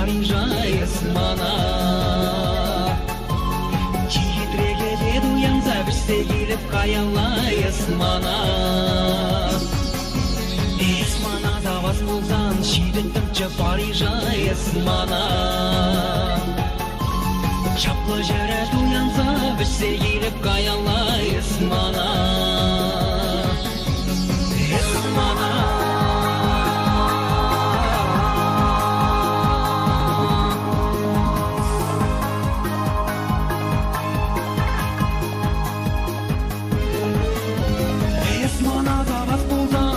Парижа есмана Чигитреге уянса бірсе келіп қаялла есмана Есмана завас болсан шидеттімчі Парижа есмана Чаплы жүрет уянса бірсе келіп қаялла есмана Есмана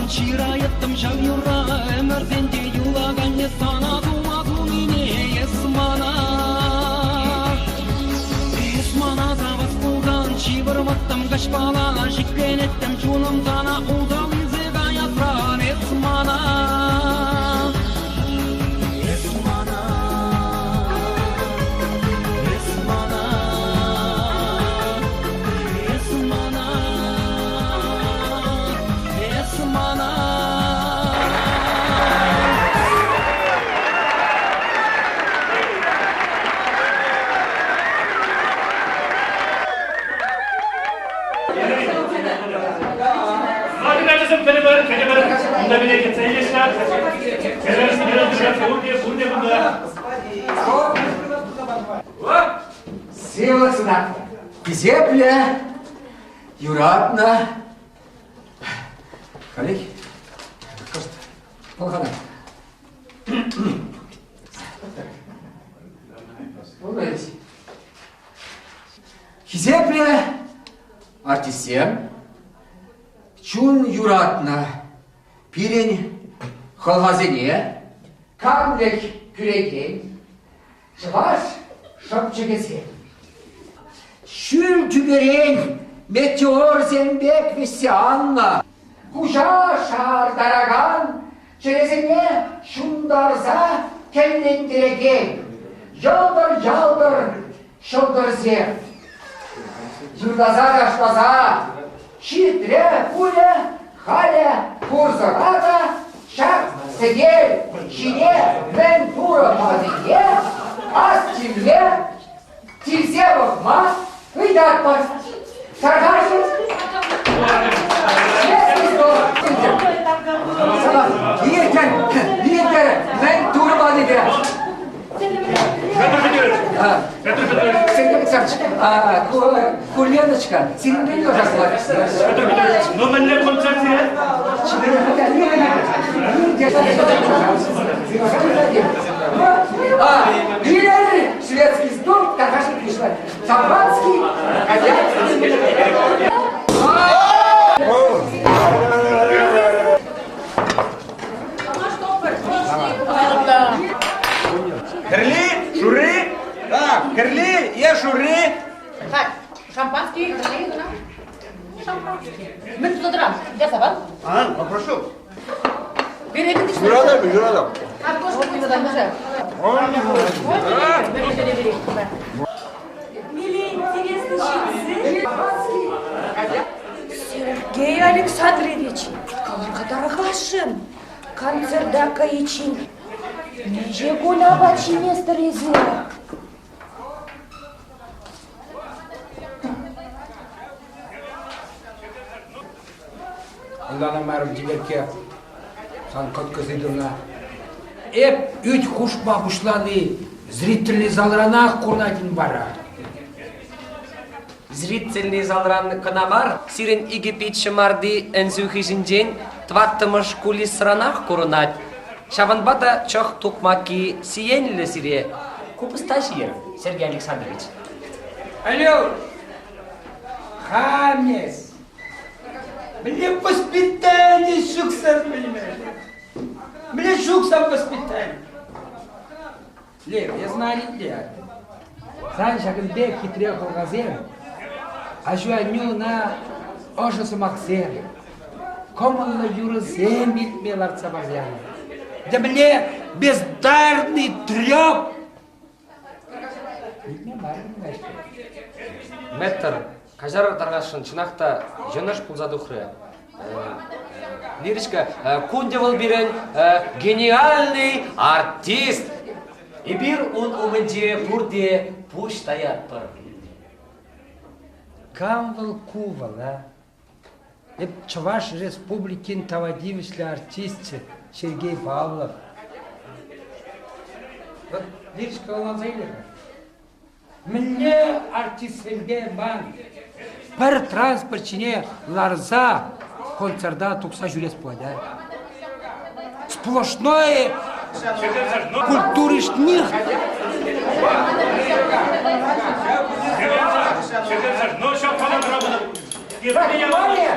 Çirayettim şavyura Ömürden de yulagan yesana Duma dumine esmana Esmana zavaz bulgan Çivirvattam kaşpala Jiklen ettim çulum sana Udal izega yasran esmana Esmana Esmana Esmana Esmana Силасына, Зепля, Юратна. Коллеги, полгода. Помните? Зепля, артисем, чун Юратна, пирень холгазене, камлек күреген, жываш шапчыгесе. Шүл түберен, метеор зембек весянна, Кужа шардараган, черезіне шундарза келлендіреген, Ялдыр-ялдыр шылдыр зер. Юрдаза-даштаза, читре куле, хале курзырата, Шак сегел, шине, мен тура мазине, Аз тимле, тилзе вахма, выдатпас. Саргашын, Niye ben turba dedi. Sen de gitsen. Курленочка, senin de yok aslında. Но мене концерти. Гиляли шведский стол, Каргашин пришла. Шампанский, хозяйственный. Керли, Шури, да, Керли, я Шури. Так, шампанский, Керли, да? Шампанский. Мен туда драм, я сабан. Попрошу. Бери, Юрада. А кошку будет туда даже. Бери. Милый, интересный чипсы. Сергей Александрович, Кадаргашин, концерда кайчин. Неже гуля бачине стрезила. Ondan marım diberke сан көткізідіна. Эп үт хушба бушланы зрительный залранах курнатын бара. Зрительный залран канамар, сирен игипит шамарды энзюхижинжен, тваттымыш кулисранах курнат. Шаванбата чох тукмаки сиенлі сире. Купысташиер, Сергей Александрович. Алло, Хамес, мне воспитание шуксар, понимаешь? Мне шуксар воспитание. Лев, я знаю, Лев. Знаешь, как бег хитрее холгазер, а жуаню на ожасу максер. Коммунно юрзем битмелар цабазяна. Да мне бездарный трёп. Мэттер, кажар таргашын чынакта жөнөш пулзадухры. Лиричка, кундевал бирен гениальный артист. Ибир он умынже бурде пуштаят пыр. Камвал кувал, а? Это Чуваш Республикин тавадивишли артист Сергей Павлов. Вот лирического лазайлера. Мне артист Сергей Бан. Пар транспортчине ларза концерта тукса жюрес плодя. Сплошное культуришних. Ну, сейчас фотография. Внимание!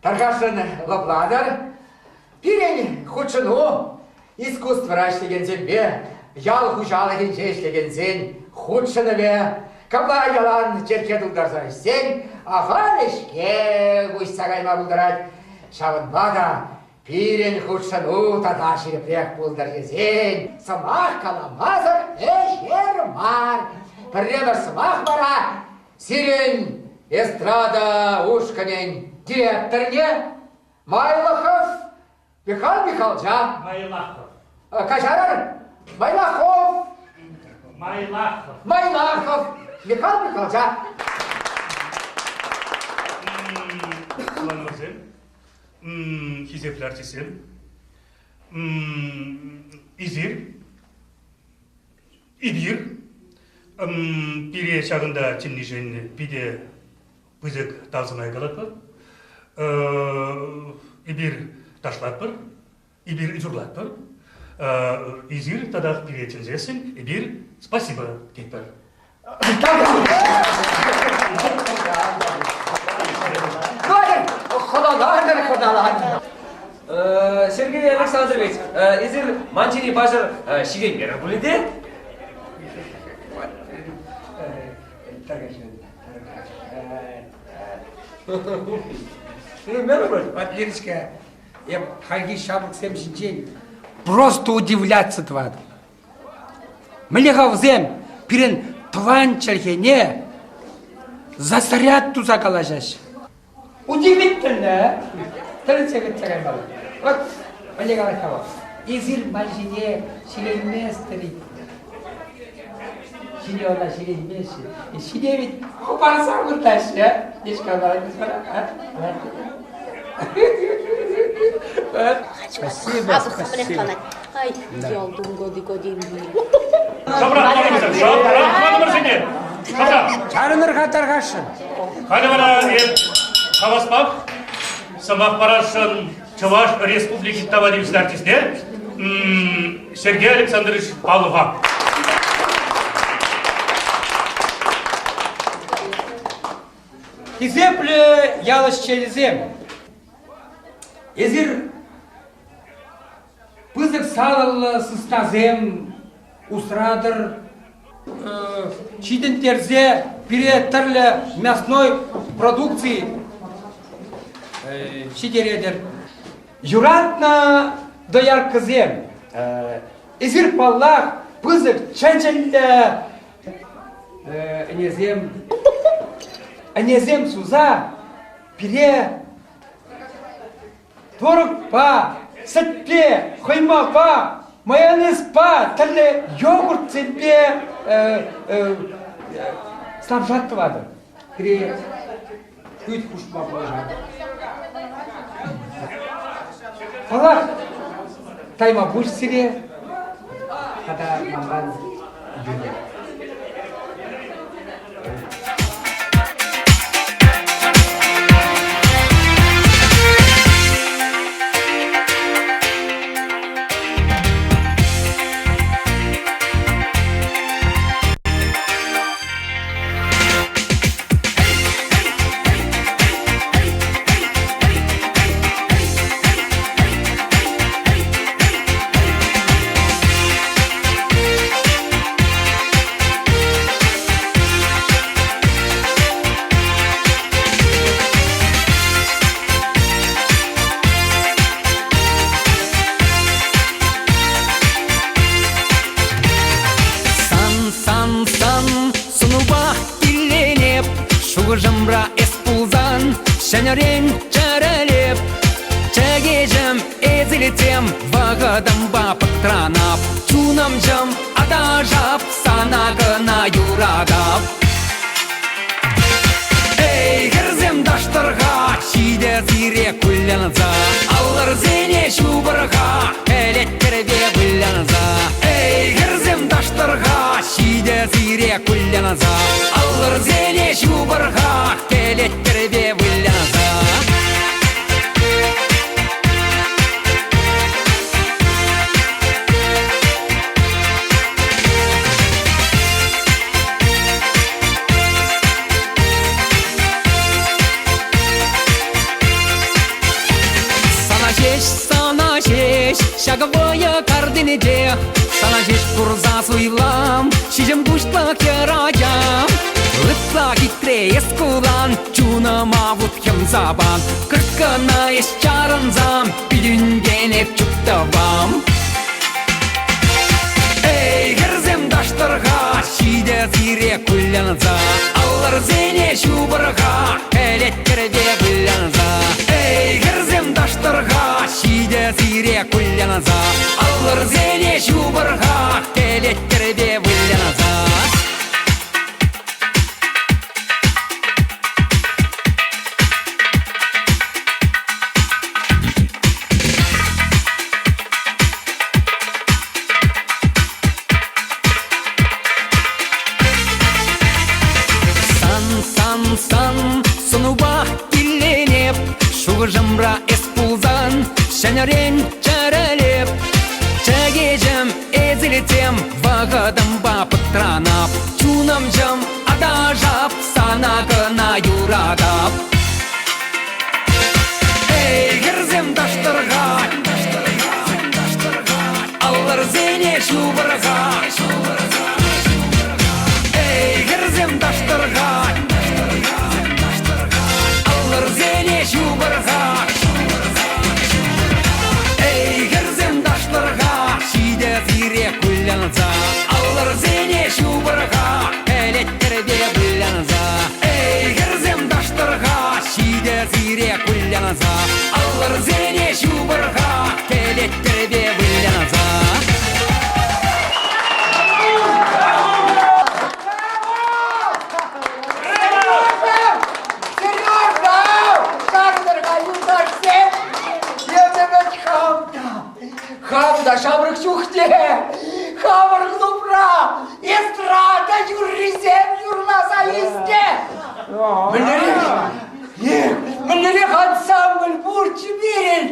Таргашын Лапладар, пирень худшыну, искусство рашлеген зембе, ял хужалыген жешлеген зен, худшыныве, кабла ялан черке дулдарза сен, ахалешке гуйсагайма булдырать, шавынбада, пирень худшыну тата шерепрех булдар зен, самах каламазар эшермар, премер самах бара, сирень, эстрада ушканень, директорне Майлахов Михаил Михайловича. Майлахов. Кажарар Майлахов. Майлахов. Майлахов Михаил Михайловича. Kullanmazım. Hizeplercisim. İzir. İbir. Biri şağında çimnişin bir de bızık tavzımaya kalıpı. İbir taşlatpır. İbir üzürlatpır. İzir tadak biri çinzesin. İbir spasiba deypır. Сергей Александрович, изир манчини бажар шиген бері бүлінде? Лирическая. Я хаги шабок семьдесят. Просто удивляться твад. Млехавзем пирен план черхене засорят туза калажаш. Удивительно. Вот, Млехавзем. Изир мальчине шиленместри. Шилеона шиленместри. Шиле ведь хупарса выртащи, а? Здесь камера не смотрят, Спасибо, спасибо. Ай, ялдым годи. Чарыныр қатарғашы. Хадавана Хаваспак, Самах Парашин, Чуваш Республики Тавадивский артисте, Сергей Александрович Павлова. Изепле ялыш челізем. Езір пызык салылы сыстазем, усрадыр, чидін терзе, пире түрлі мясной продукции шидередер. Юратна дояр кызем. Езір паллах пызык чәнчәлі Энезем суза пире торық па, сүтпе, құйма па, майонез па, түрлі йогурт сетпе снабжат бады. Пире күйт құшпа болжан. Қалар тайма бұш сире, қада маған үйде. Жымра эс пулзан, шәнерен чәрәлеп, вағыдым бапыт транап, чунам жым адажап, санағына юрадап. Эй, кірзем даштырға, шиде зире күллянза, алыр зене шубырға, әлеттербе бүллянза. Эй, кірзем даштырға, шиде зире күллянза, алыр зене шубырға, әлеттербе бүллянза. Sana şeş, şagavaya kardinece, sana şeş kurza suylам, şişim kuşlak yaracağım. Rıtla gitre eskulan, çuna mavut hem zaban, kırkına eş çarınzam, bilün genep çuktavam. Ey, girzem daştırga, şide zire kullanza, alır zene şubırga, elettirbe bullanza. Ey, girzem daştırga, şide zire kullanza, alır zene şubırga, elettirbe bullanza. Сан, сунуба илленеп, шуғыжымра эспулзан, шәнерен чәрелеп. Чәгежім әзілетем, вағыдым бапыт транап, чунам жым адажап, санағына юрадап. Эй, кірзем даштырға, алыр зене шубырға. Эй, кірзем даштырға, алыр зене шубырға. Эй, кірзем даштырға, шиде зире күллянза, алыр зене шубырға, әлеттербе бүллянза. Эй, кірзем даштырға, шиде зире күллянза, алыр зене шубырға, әлеттербе бүллянза. Хамда шабрык чухте, хавар глупра, эстрада юрризем юрласа есте. Мінлері ансамбль бурчы берін.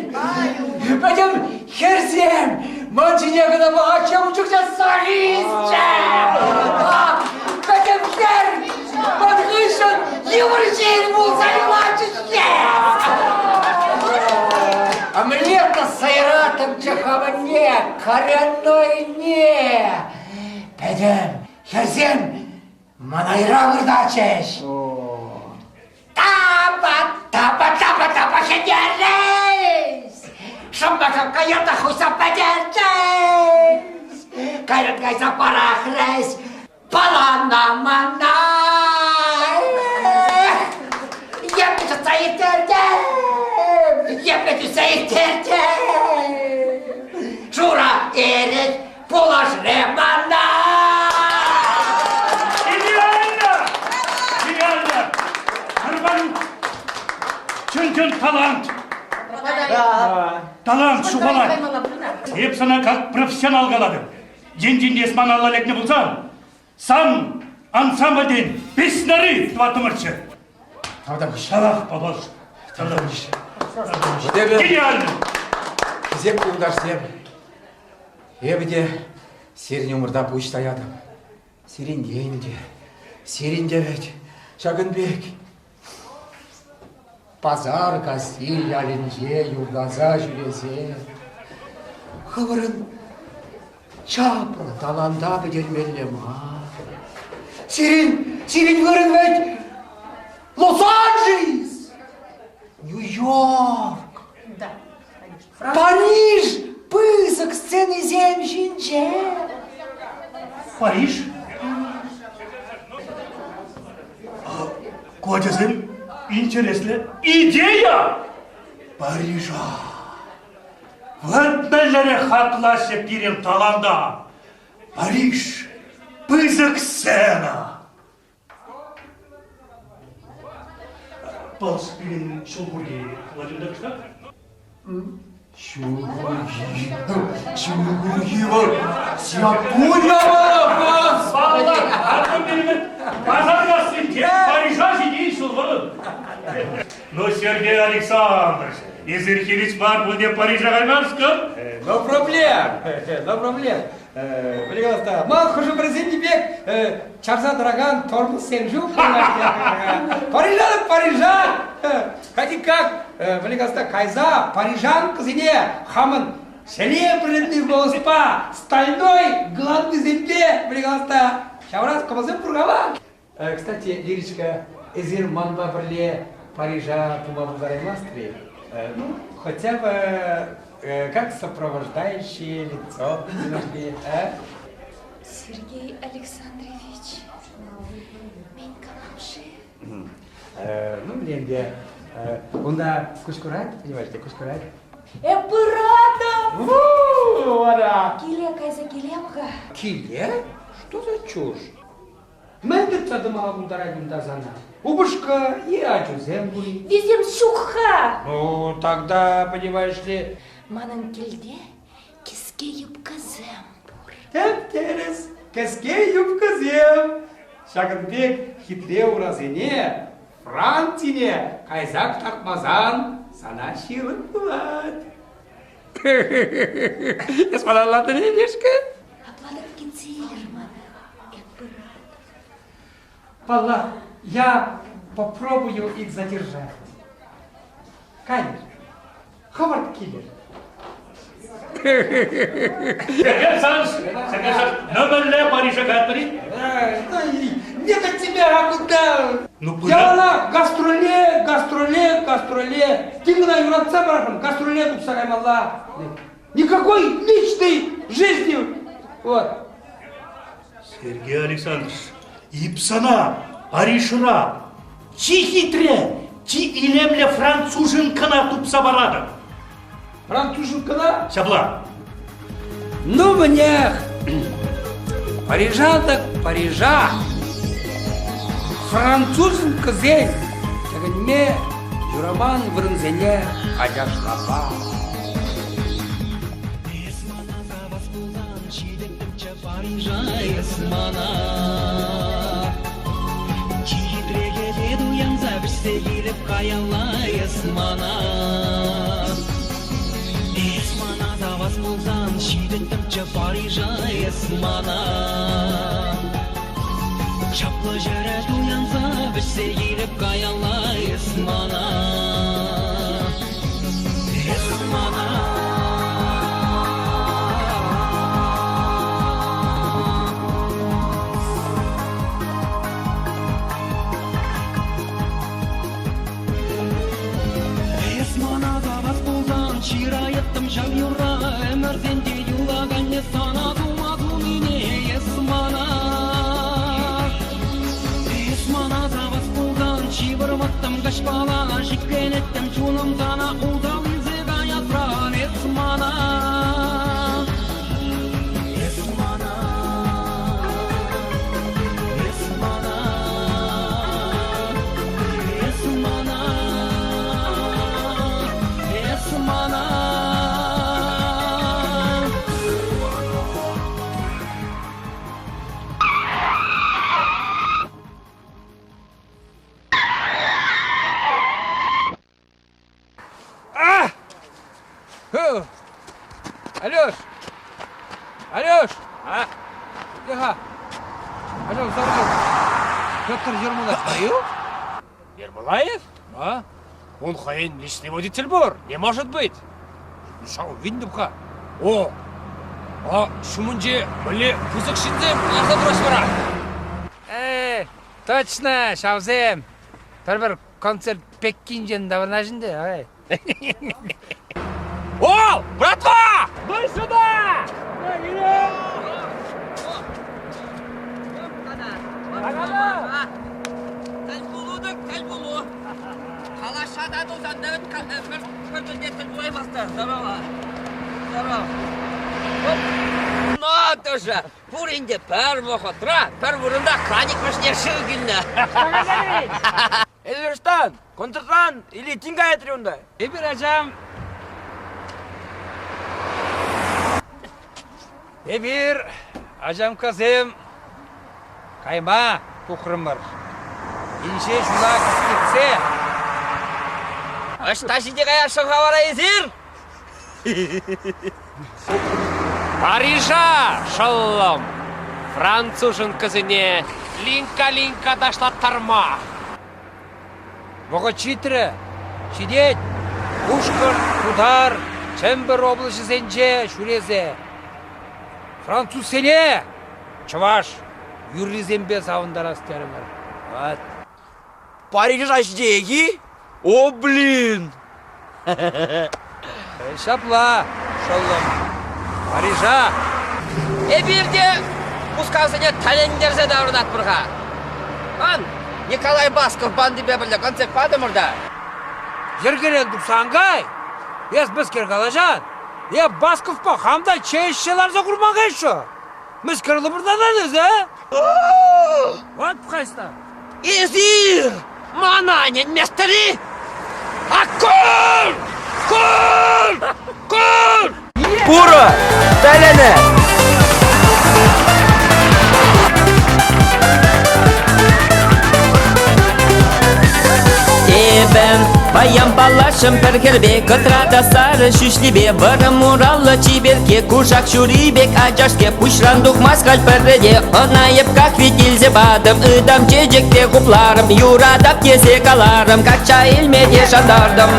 Потом херзем, манчине гына бағача учукча солистче. Потом хер, подгышын, еврчейн бұл залилачышке. А мне-то с Айратом Чехова нет, коренной не. Пойдем, херзем, манайра вырдачеш. Тапа, хедерес. Шамбакам каята хуйса падерес. Кайрат гайса парахрес. Палана манай. Емнече цаитердем. Емнече цаитердем. Шура эрет пулаш ремана. Идеально! Арбан чын талант. Талант шуғалар. Епсана как профессионал қалады. Жен-жен есман алла лекне болсам, сан ансамбльден 5 нары тватымырчы. Шалақ бабаш. Гениально! Зеп куылдашсем, ебіде серін өмірда бұш таядым. Серінде бет, Шагынбек. Пазар кастиль әлінже юрдаза жүресе. Хабарын чапыр таланда бідермелем. Серін көрінмейді. Лос-Анджелес, Нью-Йорк, Париж, пысок сцены земщинче. Париж? Кодязым интересная идея. Парижа. Ватмеллере хаклашып кирил таланда. Париж, пызык сцена. Балспилин шулгурги ладында кыштак? Чугурги var. Япония var. Баллар, артым беремет. Базаргасың, тек Парижа жидейін шулгурын. Ну, Сергей Александрович, Изерхилич бар, бұл деп Парижа қаймарсың? No problem. No problem. Пожалуйста, мал хуже президент бек. Чарса дороган тормоз сенжу. Парижан. Хотя как, пожалуйста, кайза, парижан кызыне, хамын. Серебряный голоспа, стальной, главный земле, пожалуйста. Шавраз кабазым пургава. Кстати, Лирочка, эзир манба брле Парижа тума бугараймастри. Ну, хотя бы как сопровождающее лицо. Сергей Александрович, мен каламшы. Ну, ленде. Онда кушкурать, понимаете, кушкурать. Эпарата! Вара! Киле кайза килемга. Киле? Что за чушь? Мен де тадыма гундарагунда зана. Убушка и ачузем були. Везем шухха. Ну, тогда, понимаешь ли... Манын килде киске юбказем бур. Теп-терес, кеске юбказем. Шагынбек хитре уразыне, Франтине, кайзак такмазан, сана ширын булат. Эсмалалады не дешке? Апладып кетсейлер маны. Эпарат. Палла, я попробую их задержать. Конечно. Ховард Киллер. Сергей Александрович, нөмірлі Парижа кәттірі? Нет от тебя, а куда? Ну, Я она гастроле. Ты меня юратца барахам, гастроле тут сарай малла. Никакой личной жизни. Вот. Сергей Александрович, ипсана, Парижыра, чи хитре, чи илемле француженкана тупса барады. Француженкана? Шабла. Ну мне, Парижа так Парижа. Француженка здесь. Тегенме юраман вырынзене ажашлапа. Парижа есмана. Чигитреге деду янза бішсе еліп қаялла есмана. Есмана завас болған шидеттімчі Парижа есмана. Чаплы жәрі дуянза бішсе еліп қаялла есмана. Есмана. Şirayettim şavyura, emerden de yulagan sana dumadım yine esmana. Esmana zavas bulgan, şivirmattım kaşbala, şikren ettim çulum sana, udal yüzega yatran esmana. Esmana. Esmana. Esmana. Esmana. Алёш! А? Тихо! Алёш, забыл. Петр Ермолаев стою? Ермолаев? А? Он хайн личный водитель бор. Не может быть. Шау, видно бха. О! А шумунже біле пузык шинзем арзан бұраш бара. Точно, шаузем. Бір концерт Пекинжен даванажынды, ай. О! Братва! Ну сюда! Қалашада дозанды бір дүниетін ой басты. Здорово. тоже. Пуринде пар вохотра, пар бурунда краник машне шылгинна. Элверстан, контртан или тингая трюнда. Эбир ажам. Эбир ажам казем. Кайма кухрымыр. Инше шуна кискетсе. Ашташиде кая шылхавара езир. Парижа, шаллам. Францужын кызыне линка-линка ташлаттарма. Бога читре, чидеть, Пушкин, Удар, Чембер области зенже, Шурезе. Француз селе, Чуваш, Юрий Зембе савындарас терімір. Вот. Париж аждеги? О, блин! Шапла, шаллам. Парижа. Эбирде пускасыне талендерзе даврынат бұрға. Ан, Николай Басков банды бебілді концерт бады мұрда. Жергелен дұқсаңғай. Ес біз кергалажан. Басков па хамда чейшеларза құрмаға ешо. Біз кірлі бұрданадыз, Вот қайста. Езир! Мананен местері! Аккур! Кур! Кур! Пура! Таляне! Баян балашым піркірбе, қытрада сары шүшлебе, вырым мураллы чиберке, кушак шурибек, ажашке, пушрандук маскаль пірде, онайып как ветилзе бадым, ыдам чежекте купларым, юрадап кесе каларым, как чайылмеде шандардым.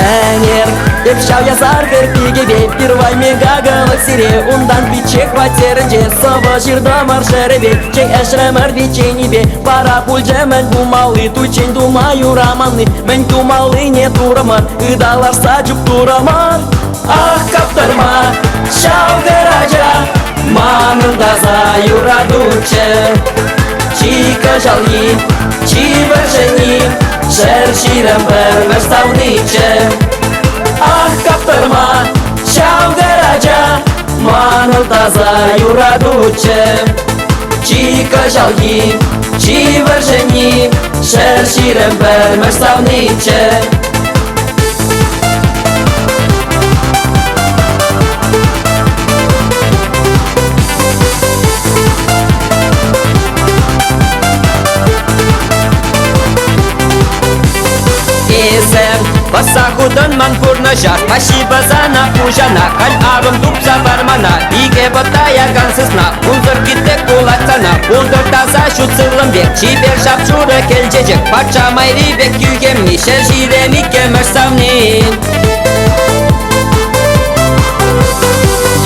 Әнер, деп шау ясар кірпігебе, первай мегагалық сире, ундан бичек ватерінже, сова жирда маршеребе, чей әшремір веченебе, пара пульже мен думалы, тучен думаю романы, мен думалы не турамар, ыдалар саджып турамар. Ах, каптырма, шау гаража, манында за юрадуче, чика жалги, чивер жени, шер ширем бермеш сауниче. Ах, каптырма, шау гаража, манында за юрадуче, чика жалги, чивер жени, шер ширем бермеш сауниче. Басахудан манпурна жар, спасибо за напужана, халь арым дупса бармана, биге батая гансызна, улдыр китек кулатсана, улдыр таза шуцылым бек, чибер шапшуры келжежек, патша майри бек күйгем, мишер жиреми кемеш савни.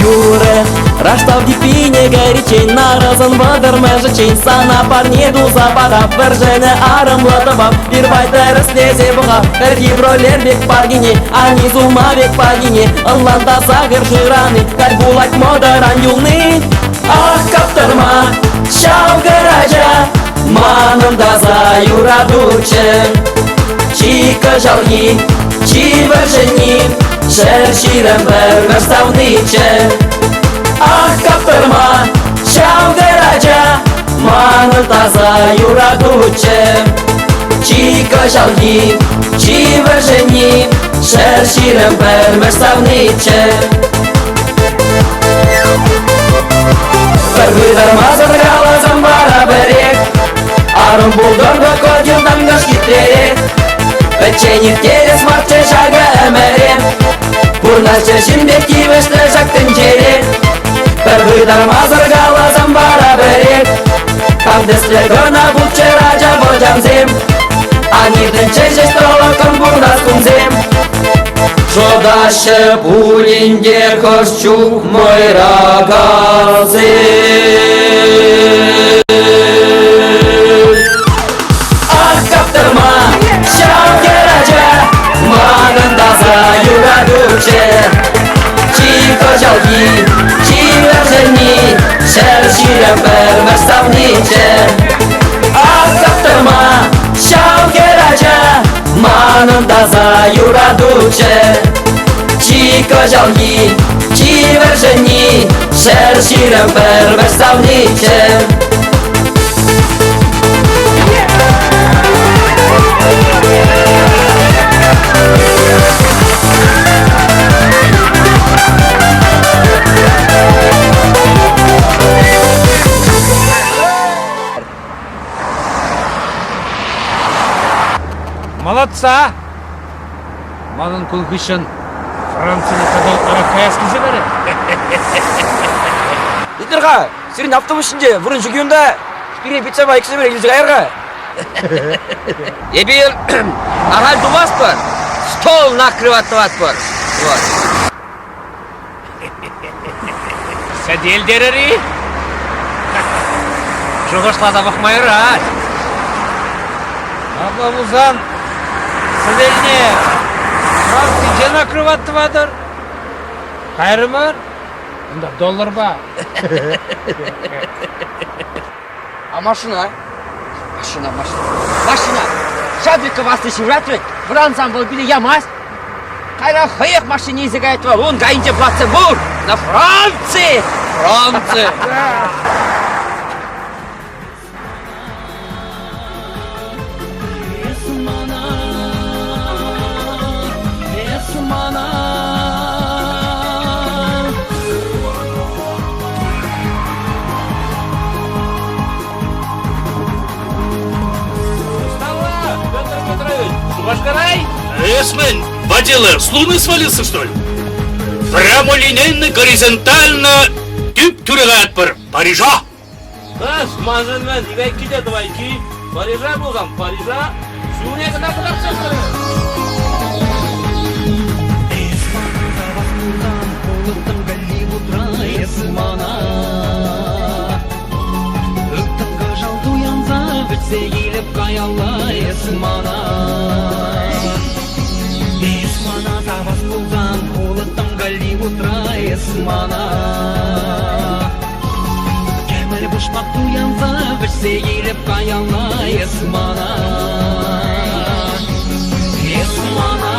Юре, раштав дипине горячей, наразан вадар межечей, сана парнеду запарав, вержене арым латабав, первай терес лезе буға, әрки бролер бек паргине, ани зума бек пагине, ынланда сағыр жираны, каль булак модаран юлны. Ах, каптырма, шау гаража, манында за юрадуче, чика жалги, чивер жени, шер ширем бермеш сауниче. Ах, каптырма, шау гаража, манында за юрадуче, чика жалги, чивер жени, шер ширем бермеш сауниче. Выдарма заргала замбара берег, арым булдырды кодилдан гаш китерек, печенек терес марче шага әмәрен, пурнашчы шинбек тивешті жақтын жерек. Выдарма заргала замбара берег, камдестле гына булче раджа божам зем, анирден чежеш толокын бурнас кунзем. Жодаше пулинде кошчук мой рагазе. Ах, каптырма, шау гаража, манында за юрадуче, чика жалги, чивер жени, шер ширем бермеш савниче. Ах, каптырма, шау гаража, манында за юрадуче, Чико жалги, чивер жени, шер ширем пер ставниче. Молодца! Манын кулгышын Францияны кадал аракаяс кизебере. Итерға, сирин автобус ішінде бұрын жүгеуінде бері пицца ба екісі бері елзі қайырға. Ебір, ағал думас бар, стол накрываттыват бар. Сәдел дерери. Жоғышлада бақмайыр, а? Абламузан, сәделіне Франция накрываттывадыр. Қайрымыр? Онда доллар ба? А машина? Машина. Шадрика вас еще вратвет. Францам был били ямаз. Кайра хаяк машине языкает вам. Он гаинде платца бур. На Франции. Эсмен, водила, с луны свалился, что ли? Прямолинейно, горизонтально, тюп тюрегат пар Парижа. Мазын мен, игай киде давай ки. Парижа болған, Парижа. Сюне када кылапсың. Сейіліп қаялла есмана Есмана табас болған қолыттым Голливудра есмана Кәмір бұшпақ туянса бір сейіліп қаялла есмана Есмана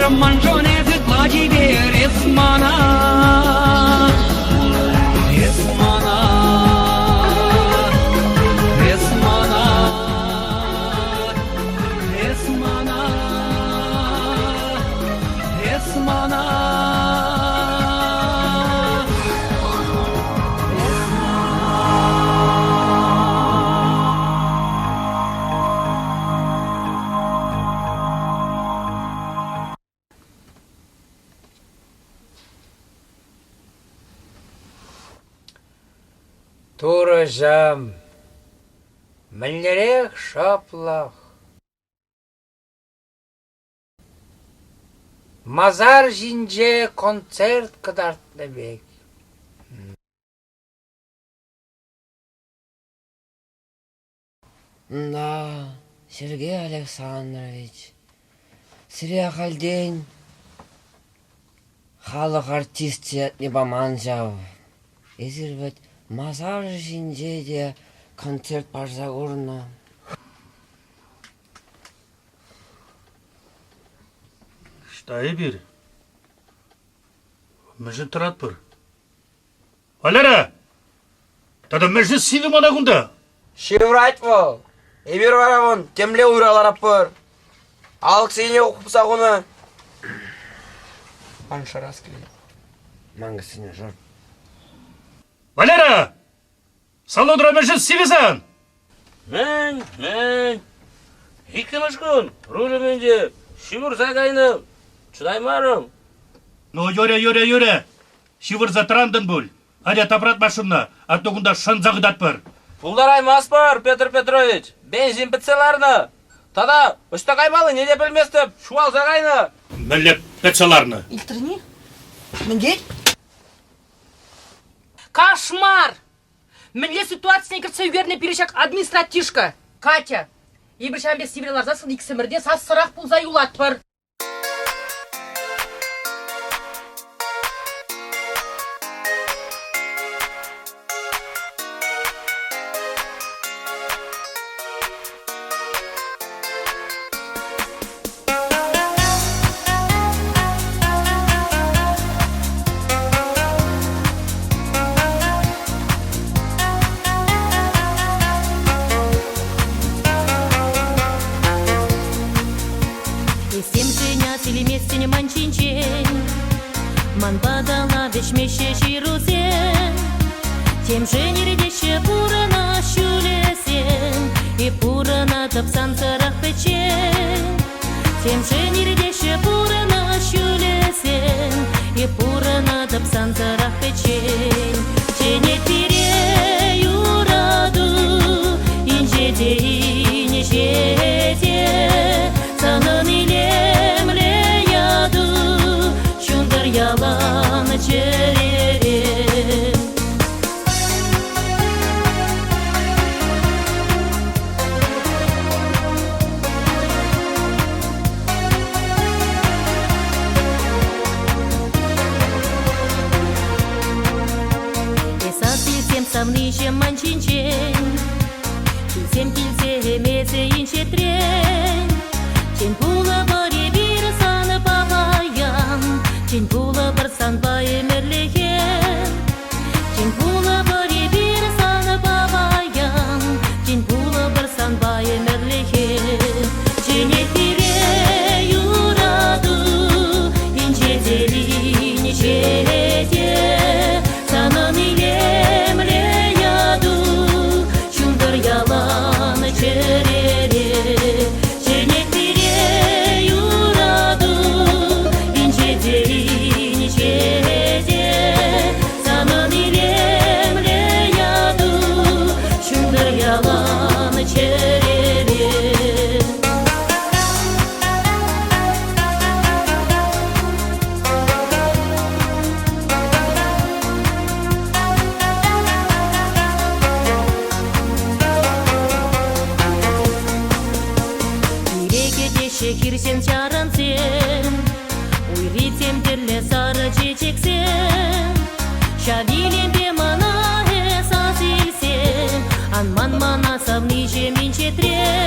Манжоне зытла жибер есмана Есмана Есмана Есмана Есмана Турыжам, мінлерек шаплақ. Мазар жинже концерт кыдартны бек. Да, Сергей Александрович, Сириахальден, халық артист не баман жау. Езір Мазар жинже де концерт барса орна. Штайы бер. Мәжін тұрат бір. Валера! Тада мәжін сиві мана күнда? Шеврайт бол. Эбер баравын, темле уйралар апыр. Алық сене оқыпса құны. Манша раз келеді. Манға сене жор. Валера! Салодра мәжін сивізан! Мен. Икімішкін, рөліменде шүгір сағайны. Чудаймарым. Ну, йөре. Шивыр затрандын бұл. Аля тапрат машынна, аттығында шанзағыдат бар. Бұлдар аймас бар, Петр Петрович. Бензин бітселарны. Тада, үшті қаймалы неде білместіп, шуал сағайны. Мәллеп пәтсаларны. Илтрни? Міндет? Кошмар! Менде ситуацияны кіртсе үйеріне перешек администратишка. Катя, ебір шамбе сивилаларда сын иксімірде сас сұрақ бұлзай улат бар. Ман падала бешмеше ширусен, тем же нередеше пурана шулесен, и пурана тапсан сарах печен. Тем же нередеше пурана шулесен, и пурана тапсан сарах печен. Чене тире юраду, инжеде инжеде, санын илемле яду, шундар ялан черерен. Самничем манчинчен, килсем килсе мезе инче трен, чен пула баре бир сан папаян, чен пула бар сан пае мерлеген, чен пула баре бир сан папаян, чен пула бар сан пае мерлеген, чене тире юраду, инче дели ничеде, санан илемле ялан черере, чене тире юраду, инчеде инчеде, санын илемле яду, шундар ялан черере. Şehirsen çaran sen, uyritem derle sarı çiçeksen, şavilim be mana esas ilsen, anman mana savnice minçetre,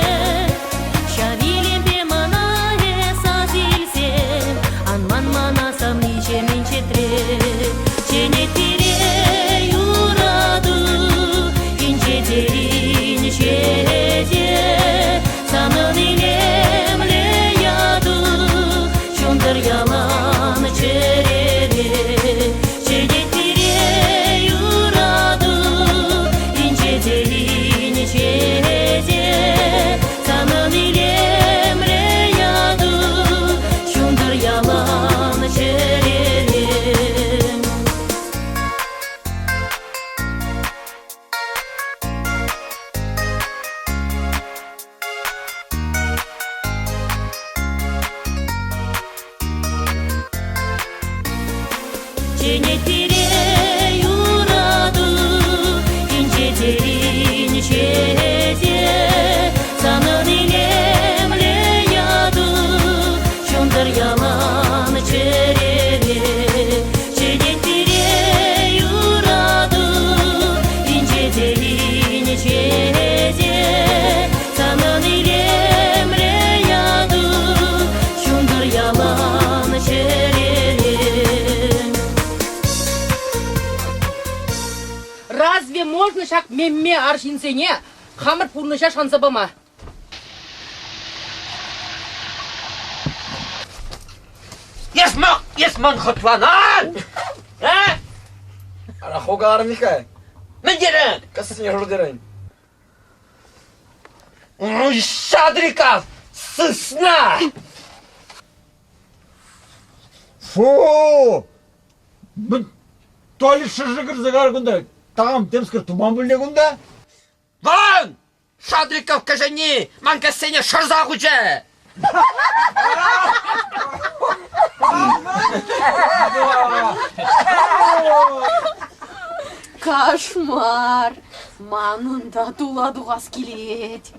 şavilim be mana esas ilsen, anman mana savnice minçetre, çene tire yuradu, ince derin şehede, sanın ilemle yalan çerere, çene tire yuradu, ince derin şehede, sanın ilemre yadu, şundur yalan çerere. Çene tire yuradu, ince derin şehede, sanın ilemle yadu, şundur yalan çerere. Çene tire yuradu, ince derin şehede, sanın ilemle yadu, şundur yalan çerere. Разве можно шак мемме аршинсене хамыр пурныша шансабама? Есман хотланан! А? Арахога армика. Мен дерен! Касасыне журдерен. Шадриков! Сысна! Фу! Толи шыжыгыр зыгар гунда, тағам темскір туман бүлне гунда? Вон! Шадриков кажани! Манка сене шырза хуче! Кошмар. Манында туладуғас келет.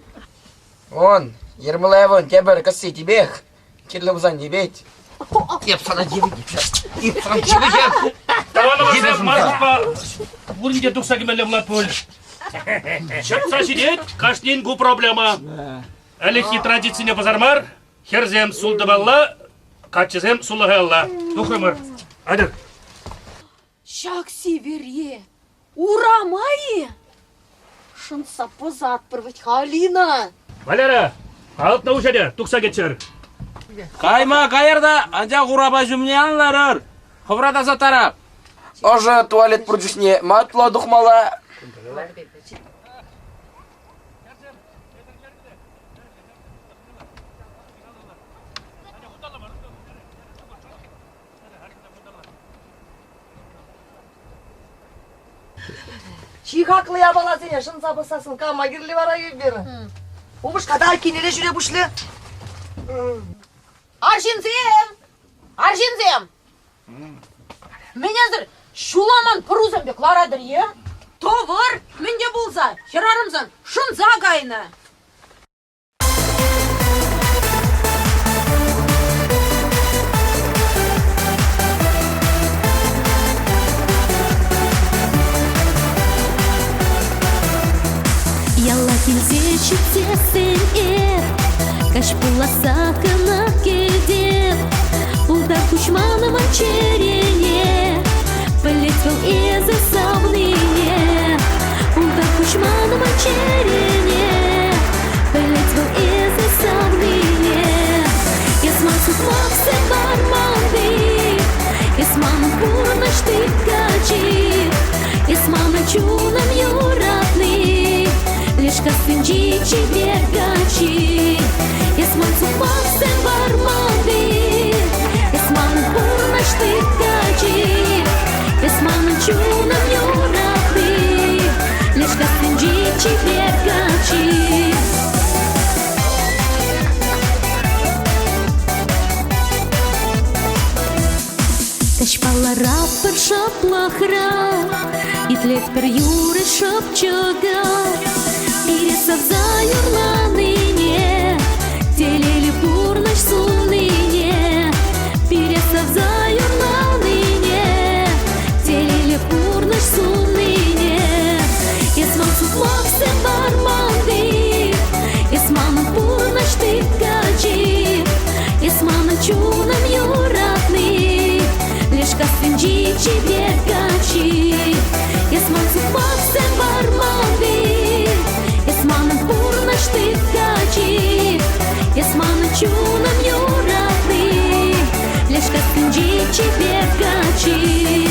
Он, Ермолаевон, тебе косы тебе, кирлымзан дебет. Еп sana деби деп. Еп sana деби деп. Tavalımızda Markus'pa vurunca tuksa kimelle bulat pol. Çatsa şiddet, kaçtın bu problema. Әлі традицияне базармар, херзем сулды балла, качызем сулығы алла. Тухрымыр. Адыр. Шак севере. Урамайы. Шынса позат пырвать халина. Валера, алып наушаде, tuksa geçer. Кайма кайырда, анжа кураба жүмне анларыр. Хывратаса тарап. Ожа туалет продюсне матла духмала. Чихаклы я бала сене, шынса басасын, кама кирлі бара кебері. Обыш қадай кенеле жүре бұшлы. Аршинзем! Аршинзем! Менездір, шуламан пырузамбе кларадыр, е? Товар, менде болса, херарымзан, шынза гайны. Ялла келсе шүттесін каш пуласа кынап келдеп, пулдар кучманыма черене, полетел из савныне. Пулдар кучманыма черене, полетел из савныне. Есман сутмаксы барманды, есман пурнашты качи, есман чунам юратный. Лишь костынчи чебергачи, есман супаксен барманды, есман пурнашты качи, есман чунам юратный. Лишь костынчи чебергачи. Кашпалара пыр шаплахра, итлет пыр юры шапчага. Иресов заюрла ныне, телели пурнаш сулныне. Иресов заюрла ныне, телели пурнаш сулныне. Есман суплаксы барманды, есман пурнаш тыкачи, есман чунам юратный. Лишь костынчи чебергачи, есман суплаксы барманды, есман пурнаш тыкачи, есман чунам юратный. Лишь костынчи чебергачи.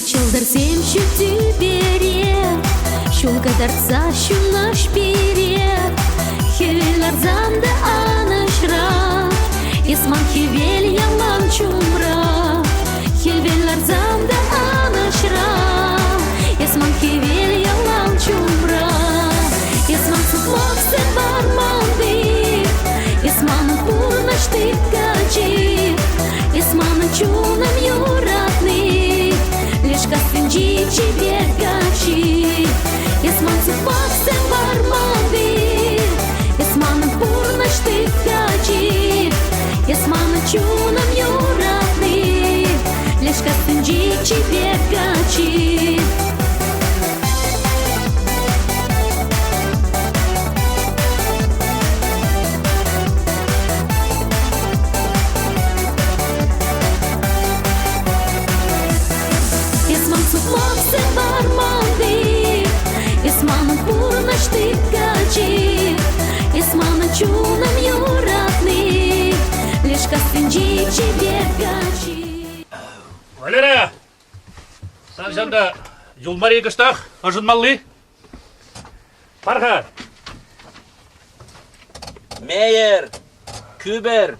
Чылдырсем шүті бере, шулға дарса шунаш бере. Хевелар замды анышра, есман хевел ялан чумра. Хевелар замды анышра, есман хевел ялан чумра. Есман суплаксы барманды, есман пурнаш тыкачи, есман чунам юратный. Лишь костынчи чебергачи, есман супаксы барманды, есман пурнаш тыкачи, есман чунам юратный. Лишь костынчи чебергачи. Суплаксы барманды, есман пурнаш тыкачи, есман чунам юратный. Лишь костынчи чебергачи. Валера, сан жанда юлмари кыштақ, ажынмалли. Парха, Мейер, Küber,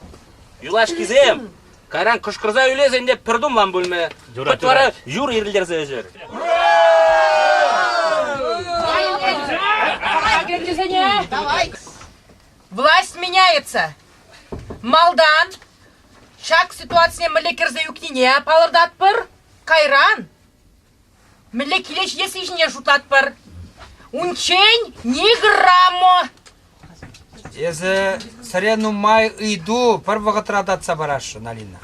Юлаш кизем. Кайран кышкырза үйлезен деп тұрдым лан бөлме. Көтвары юр ерілдерзе жер. Давай. Власть меняется. Малдан, шак ситуация млекерзе юкнине палырдат пыр. Кайран, мле килеш есишне жутат пыр. Унчень ни граммо. Езі сарену май иду, первого традаться барашы, Налина.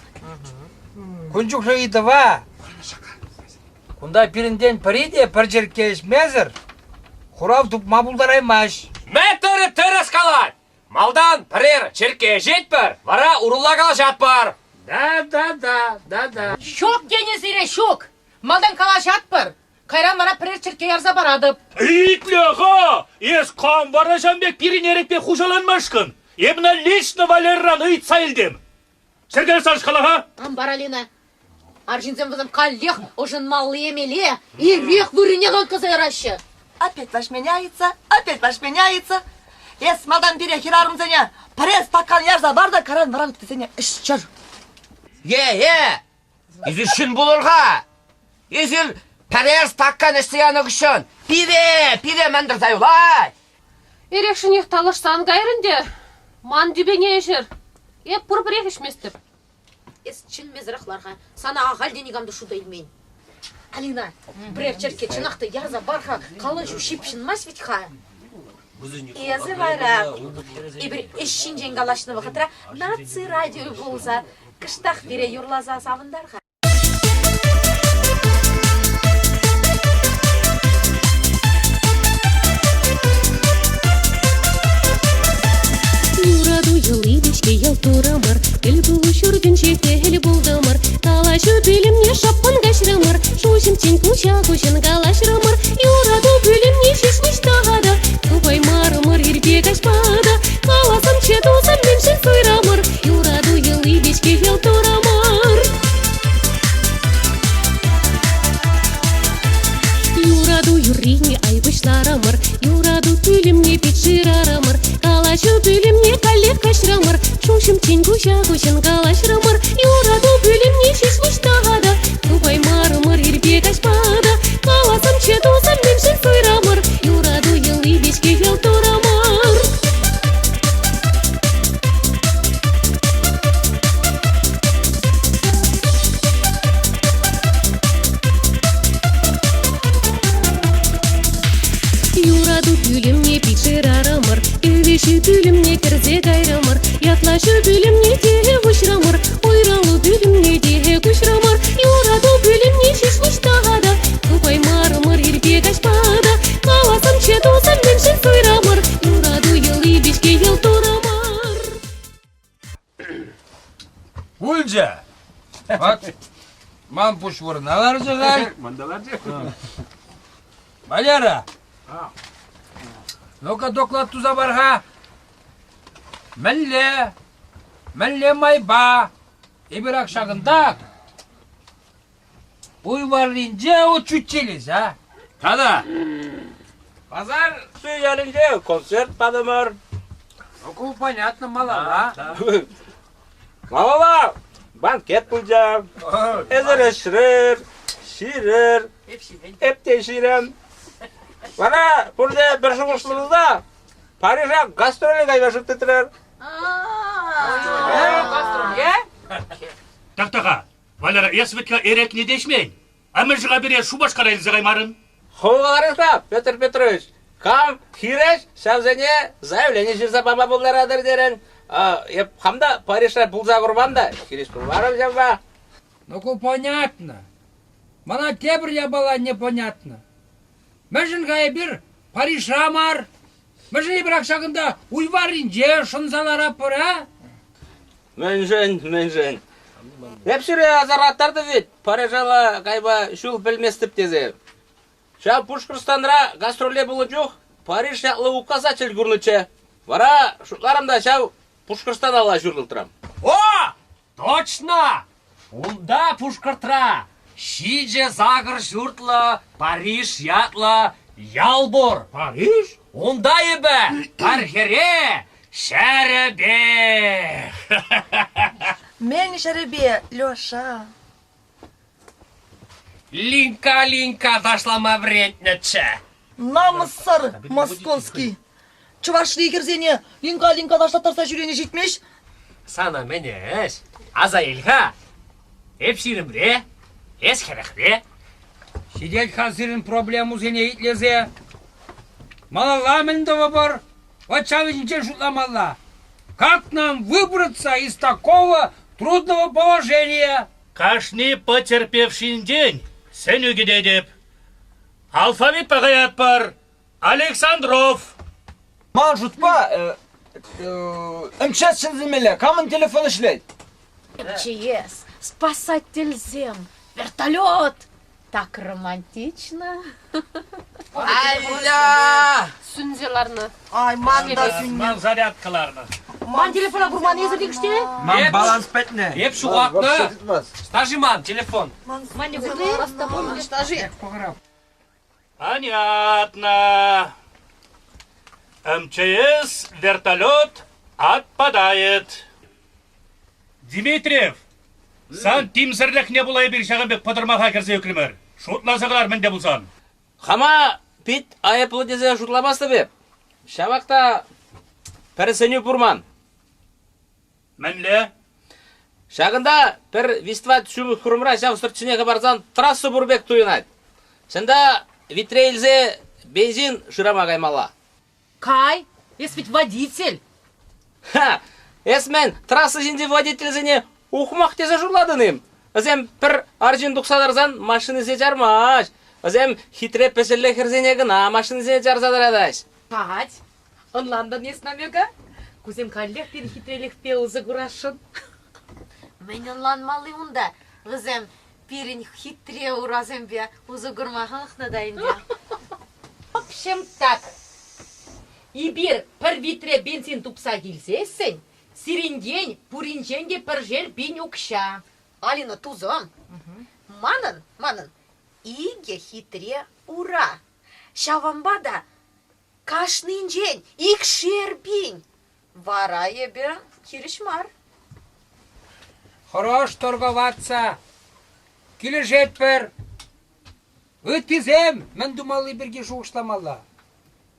Күнчук же идыва. Кунда пирінден париде, пір жеркеш мезір. Хурав туп мабулдараймаш. Мен төріп қалай. Малдан пірер черке жетпір, вара урулағала жатпар. Да. Шок денезире шок. Малдан кала жатпыр. Кайран мана пірер черке ярза барадып. Итлеға! Ес қам бара жамбек бірін ерекпе хужаланмашқын. Емна лично Валерран ұйт сайылдым. Сергер саш қалаға? Амбаралина. Аржинзем вызым коллег, ожин малые меле, и рех вырынеган казайраще. Опять ваш меняется. Ес малдан бире хирарым зене. Пресс такан ярза бар да каран варан тезене ішчір. Изүшін бұлырға. Изүл пәрес таккан істияны күшін. Пире мәндір зайылай. Ерекшінех талышсан гайрынде, ман дюбене ешер. Пұр бірек ішместіп. Ес чин мезірақларға, сана ағал денегамды шудаймейн. Алина, бірер черке чынақты ярза барха, қалышу шипшін мас ветха. Езі вара. Ибір ішшін женгалашны вақытыра наци радио болса, кыштақ бере юрлаза савындарға. Жылы бешке ел турамыр, ел бұлы жүргінші тәл болдымыр. Талашы білімне шаппын ғашырымыр, шушым тен күша көшін ғалашырымыр. Юраду білімне шешміш тағады, көпай марымыр, ербек ашпады. Қаласым четусым меншін сойрамыр, юраду жылы бешке ел турамыр. Юраду юррине айбышларамыр, юраду түлімне петширарамыр. Калашу бүлімне коллег кашрамыр, шушым тен күша көшін қалашрамыр. Юраду бүлімне шешміш тағады, көпай марымыр, ербек ашпады. Қаласым четусым меншін сойрамыр, юраду елі бешке ел турамыр. Юраду бүлімне петширарамыр, Өвеші бүлімне кірзе қайрамыр, Ятлашы бүлімне де күшрамыр, Ойралы бүлімне де күшрамыр. Юраду бүлімне шешміш тағады, көпай марымыр, ербек ашпады. Қаласым четусым меншін сойрамыр, юраду елі бешке ел турамыр. Ульджа! Вот, ман пуш вырналар жығай. Валера! Ну-ка доклад туза барға. Мәлле майба. Ибірақ шағында. Уйваринже о чүтчелес, а? Тада! Базар сүйелінде концерт падымыр. Ну, понятно, мала, а? Малала, банкет бұлжа. Әзір шірір, ширір, әпте ширен. Бана burada bir жұмысшылығында Парижа гастролі қайбашып тетірер. Тақтаға, Валера, ясветка ерек не дешмейн? Әмір жыға бере шубаш қарайлызы қаймарын? Хоғаларыңса, Петр Петрович, кам хиреш шавзене заявление жүрса баба бұлдарадыр дерін. Хамда Парижа бұлза құрбанда, хиреш құрбарым жамба. Ну, понятно. Мана тебір я была непонятно. Мәжін ғай бір Париж рамар. Мәжін ебірақ шағында уйваринже шынзалара пыр, а? Мен. Епшіре азараттарды вет, Парижала қайба шул білместіп тезе. Ша Пушкырстандыра гастроле бұлы жоқ, Париж яқлы указатель күрніче. Вара шутларымда ша Пушкырстан ала жүрілтірам. О! Точно! Онда Пушкыртра! Шиже загыр жұртлы, Париж ятлы, Ялбор. Париж? Онда ебі, Пархере, Шәрібек! Мен Шәрібе, Леша. Линка ташлама вредняче. Намысыр московский. Чувашли кірзене, линка ташлаттарса жүрене жетмеш. Сана менеш, азайылға. Епсирімде, ескерекде. Сидеть хазырын проблему зене итлезе. Малала мендова бар. Вот чавинче шутламала. Как нам выбраться из такого трудного положения? Кашни потерпевший день, сен үгеде деп. Алфавит бағаят бар. Александров. Ман жұтпа, МЧС шынзымелі, камын телефон ішлейді. МЧС, спасатель зем, вертолет. Так романтично. Айля! Сүнзеларны. Ай, манда сүнне. Ман зарядкаларны. Ман телефона бұрман езір дегіште? Ман баланс пәтіне. Еп шуғатны. Стажи ман, телефон. Ман не көрді? Стажи. Понятно. МЧС, вертолет отпадает. Дмитриев, сан тимсірлік не бұлай бір шағынбек подырмаға кірсе өкілмір. Шутласығылар мінде бұлсан. Хама пит айыплы дезе шутламасты беп. Шабақта пәрісене бұрман. Мәнле? Шағында пір вистват шумы құрымра шавыстырчынеға барзан трассу бұрбек туйынайды. Сында витрейлзе бензин шырама қаймала. Кай, ес ведь водитель. Ха! Эсмен трассы жинде водительзене ухмақ дезе жұрладыным. Азем пір аржин дұқсадарзан машинызе жармаш. Азем хитре песелі херзене гына машинызе жарзадарадаш. Кать, онландан ес намека? Кузем каллех пен хитрелех пеузы гурашын. Мен онланмалы унда. Гызем пирин хитре уразем бе узы гурмаханықны дайын бе. В общем так. Ибир пір витре бензин тупса келсесін, сиренден, пуринженде пір жер бен өкша. Алина тузом. Манын. Иге хитре ура. Шавамбада кашнын жен, икшер бин. Вара ебе киришмар. Хорош торговаться. Килежет пер. Өтпезем, мен думалы бірге шуғышламала.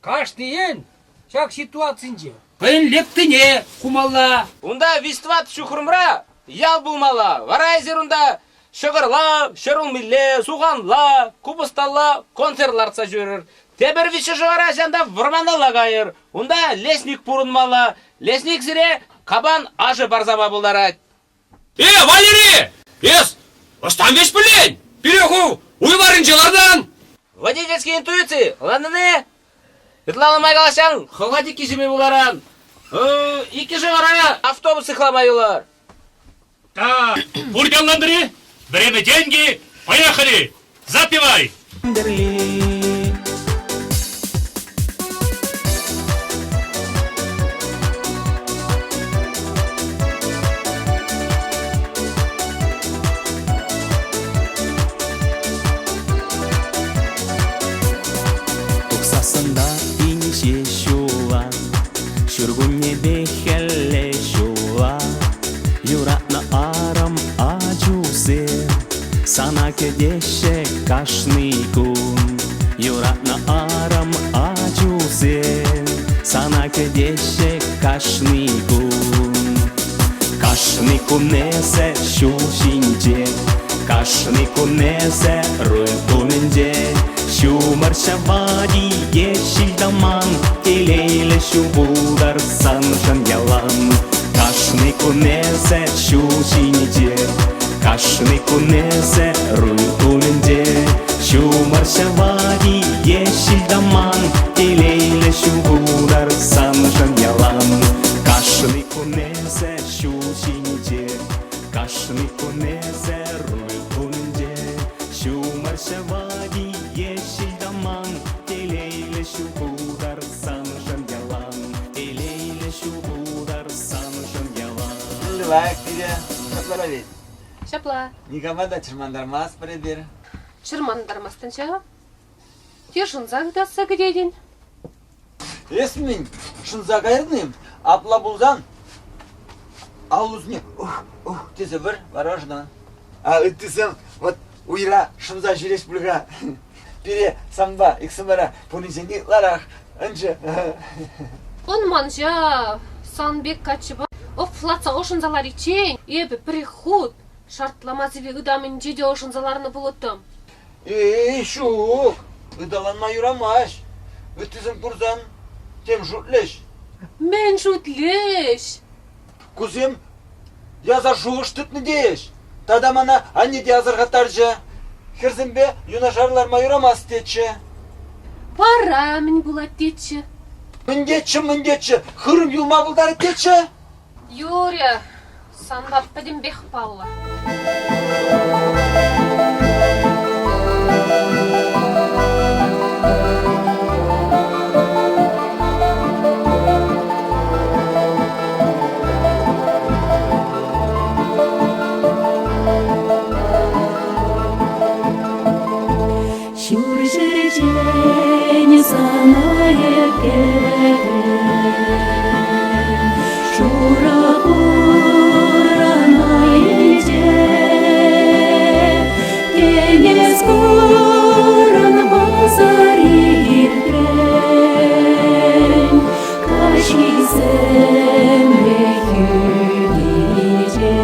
Кашнын, шак ситуацинже. Пен лептіне кумала. Унда вистват шухрымра ял булмала. Варайзер унда шығырла, шырылмилле, суғанла, кубысталла концертларца жүрір. Тебір виші жығара жанда вырманала қайыр. Унда лесник пұрынмала. Лесник зіре кабан ажы барзаба бұлдарад. Валерий! Остан веш білен! Береху, уйварынчылардан! Водительский интуиции, ладно не? Ытланымай қалашан, холодик кешеме бұларан. Икі жығара автобусы қыламайылар. Так, бургянландыры, время деньги, поехали! Запивай! Тұқсасында инше шула, шүргүнне бехелле шула, юратна арам ажусе, сана кедеше кашны кун. Юратна арам ажусе, сана кедеше кашны кун. Кашны кунесе шушинче, кашны кунесе рыкуненже. Шумар шавади ешил даман, келейле шубудар саншан ялан. Кашны кунесе шушинче, кашны кунесе рыкуненже. Шумар шавади ешил даман, келейле шубудар саншан ялан. Кашны кунесе шушинче, кашны кунесе рыкуненже. Шумар шавади ешил даман, телейле шубудар саншан ялан. Телейле шубудар саншан ялан. Лайк тебе, шапла бит. Шапла. Никомада чырмандармас біребер. Шырмандармастынша. Те шынзақ датса гідейден. Есмін, шынза қайырдым, Абла булзан. Аузне десе бір баражна. А ыттысың вот уйра шынза жиреш бүлға. Пере самба иксымара понисенги ларах анча. Он манжа санбек качыба. Офлаца ошынзалар ичен. Ебі приход. Шартламазыве ыдамын жеде ошынзаларыны болоттым. Шук. Ыдаланма юрамаш. Ыттысың пурзан тем жутлеш. Мен жутлеш. Кузем язар жуғыш түтні дейш. Тада мана анне де язарға таржа. Херзімбе юнашарлар майырамас тетші. Пара мен булат тетші. Міндетші. Хырым юлма бұлдары тетші. Юрия, санбап пәдім бек палла. Шуржерчені санае керен, шура буранайже, кенес куран базари иртрен, каши земле хюгиже,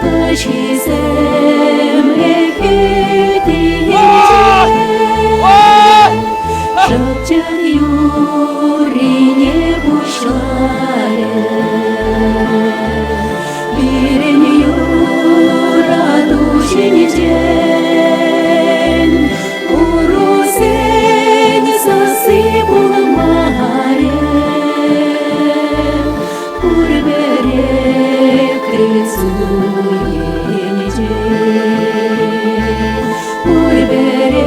каши земле Шапчан юрине бушларе, Бирен юра душенечен, Урусен засыпул маре, Урбере крицуенечен, Урбере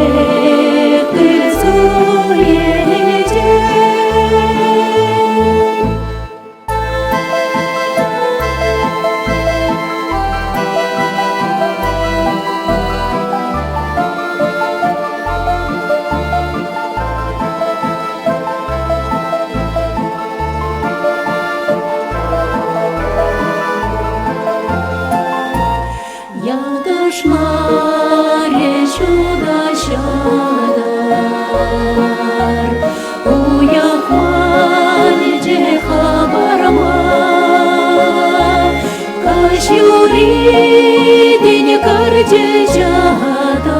Ядашмаре чудащадар, уяхмане же хабарма, кашюри день карде жадар,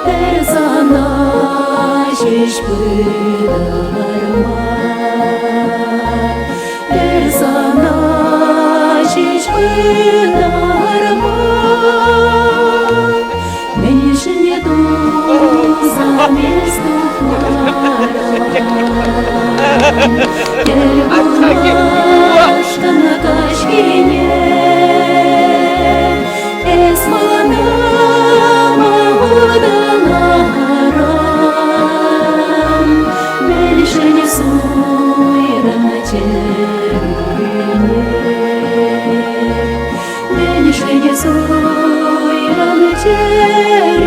персонаж ишпыдарма, персонаж ишпыдарма. Меньшине дуза место Телбумашка на кашкине Эсмана мауданарам Меньшине суйра черене Меньшине суйра черене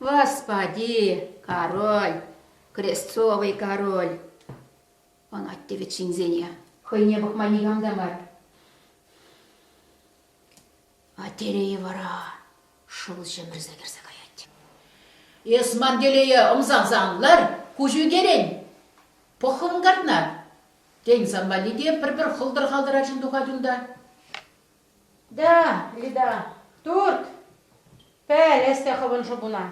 Господи, король, крестцовый король. Он от тебе чинзения. Хой не бахмани гамдамар. А теревара шул жемрзе кирсакаят. Esmandeleye omzanzanlar kuşu gelen. Pohum gartna. День самбалиде бір-бір хылдыр-халдыр ажын тухадулда. Да, Лида, турт. Пәл, әсте қыбын шубуна.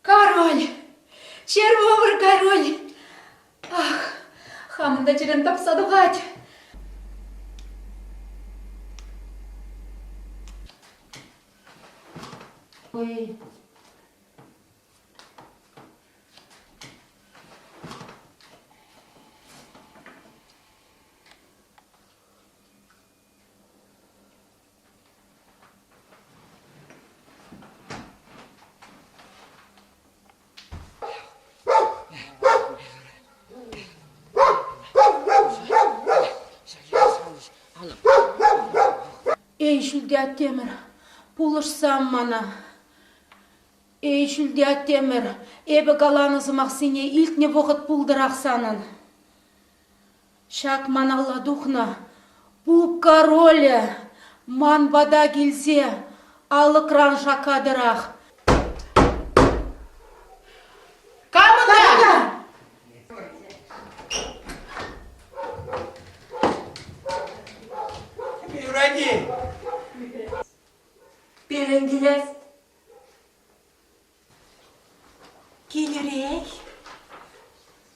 Король! Червовый король! Ах, хамында жерен тапсадығат. Ой. Ey Şüldet Demir, buluşsam bana. Ey Şüldet Demir, ebe kalanızımak seni ilk ne vakit bulduraksanın. Şak manalla duhna, bu karole, man bada gilse, alıkran şakadırak. Kamında! Yüreği. Biringiler. Gelerek.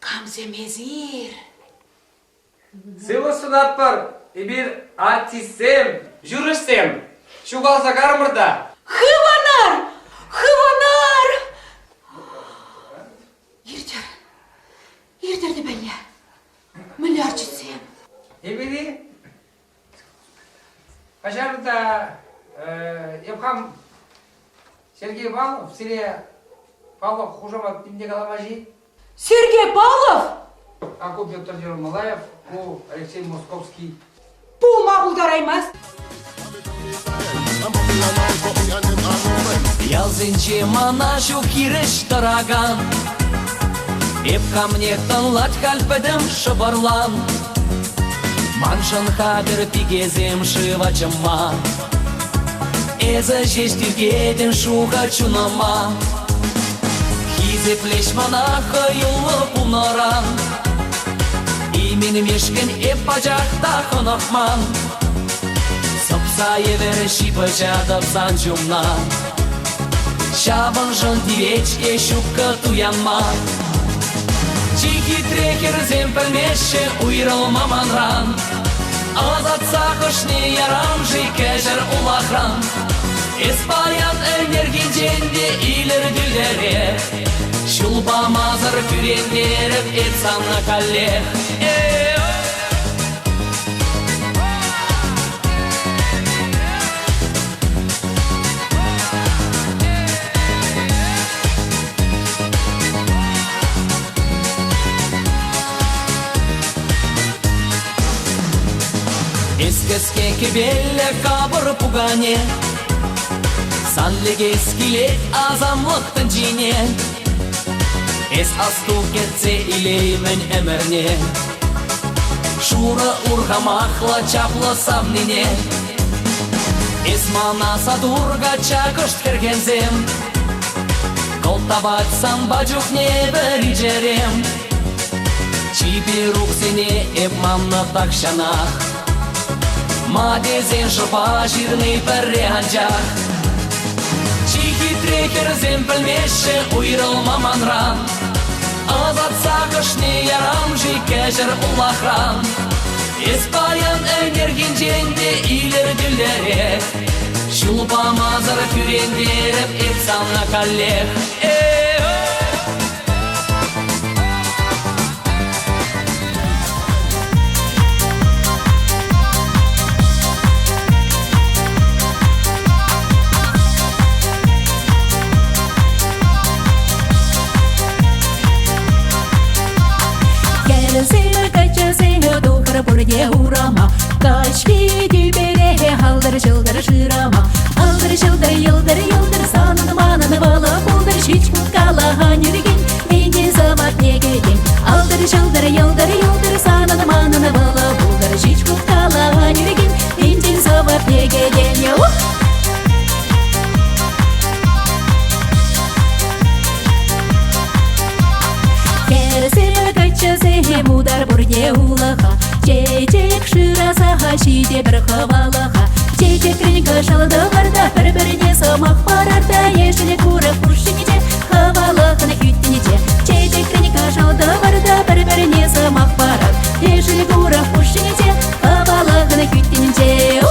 Kamzemezir. Сыйлысын атпар, bir artistim, jüristim. Şu kalsa karmırda. Hıvanar! Hıvanar! Yerdir de belli. Milyarcısıyım. Ebedi. Kaşarda Evхам Сергей Павлов, селе Павлов, Хужамат, Пимде Галамажи. Сергей Павлов? Аку Петр Малаев, у Алексей Московский. Bu mağuldaraymas. Ялзинче манашу киреш тараган Эп камне тынлать кальпедем шыбарлан Маншын хабер пигезем шывачыма Эза жештиргеден шуға чунама Хизе плеш манаха юлы пунаран Имен мешкен эп пажақта хынақман Сапсае вере шипажадап санчумна Шабан жын дивечке шупка туянма Чихи трекер земпелмеше уйрал маманран Азат сақышне ярам жикежер улахран Эспаян энергинженде илер дүлере Шулба мазыр күрендеріп этсанна калле Эскеске кебелле кабыр пугане Санлеге скилет азамлықтың жине Эс асту кетсе илеймен әмірне Шуры урғамақла чаплы самнине Эс манаса дурга чакышт кіргензем Колтабат самбаджух не бір жерем Чипи рук сене эп мамна такшанах Мадезен жопа жирный переанчах Чихи трекер земпелмеше уйрал маманран Азат сақышне ярам жикежер улахран Эспаян энергинженде илер дүлдерек Шулпа мазыр күрендеріп этсанна каллех Бурде урама, качки дюбере, алдар жылдар жырама, алдар жылдар йылдар йылдар, санын манын бала булдар, шич куткалаған юрген, менде замат негеден, алдар жылдар йылдар йылдар, санын манын бала булдар, шич куткалаған юрген, менде замат негеден, Керсер качасы будар бурде улаха, Чечек шырасаха, шиде бір хавалаха Чечек ренька шалды барда, бір-біріне самақ барарда Ешілі күріп күршінеде, хавалахына күттінеде Чечек ренька шалды барда, бір-біріне самақ барар Ешілі күріп күршінеде, хавалахына күттінеде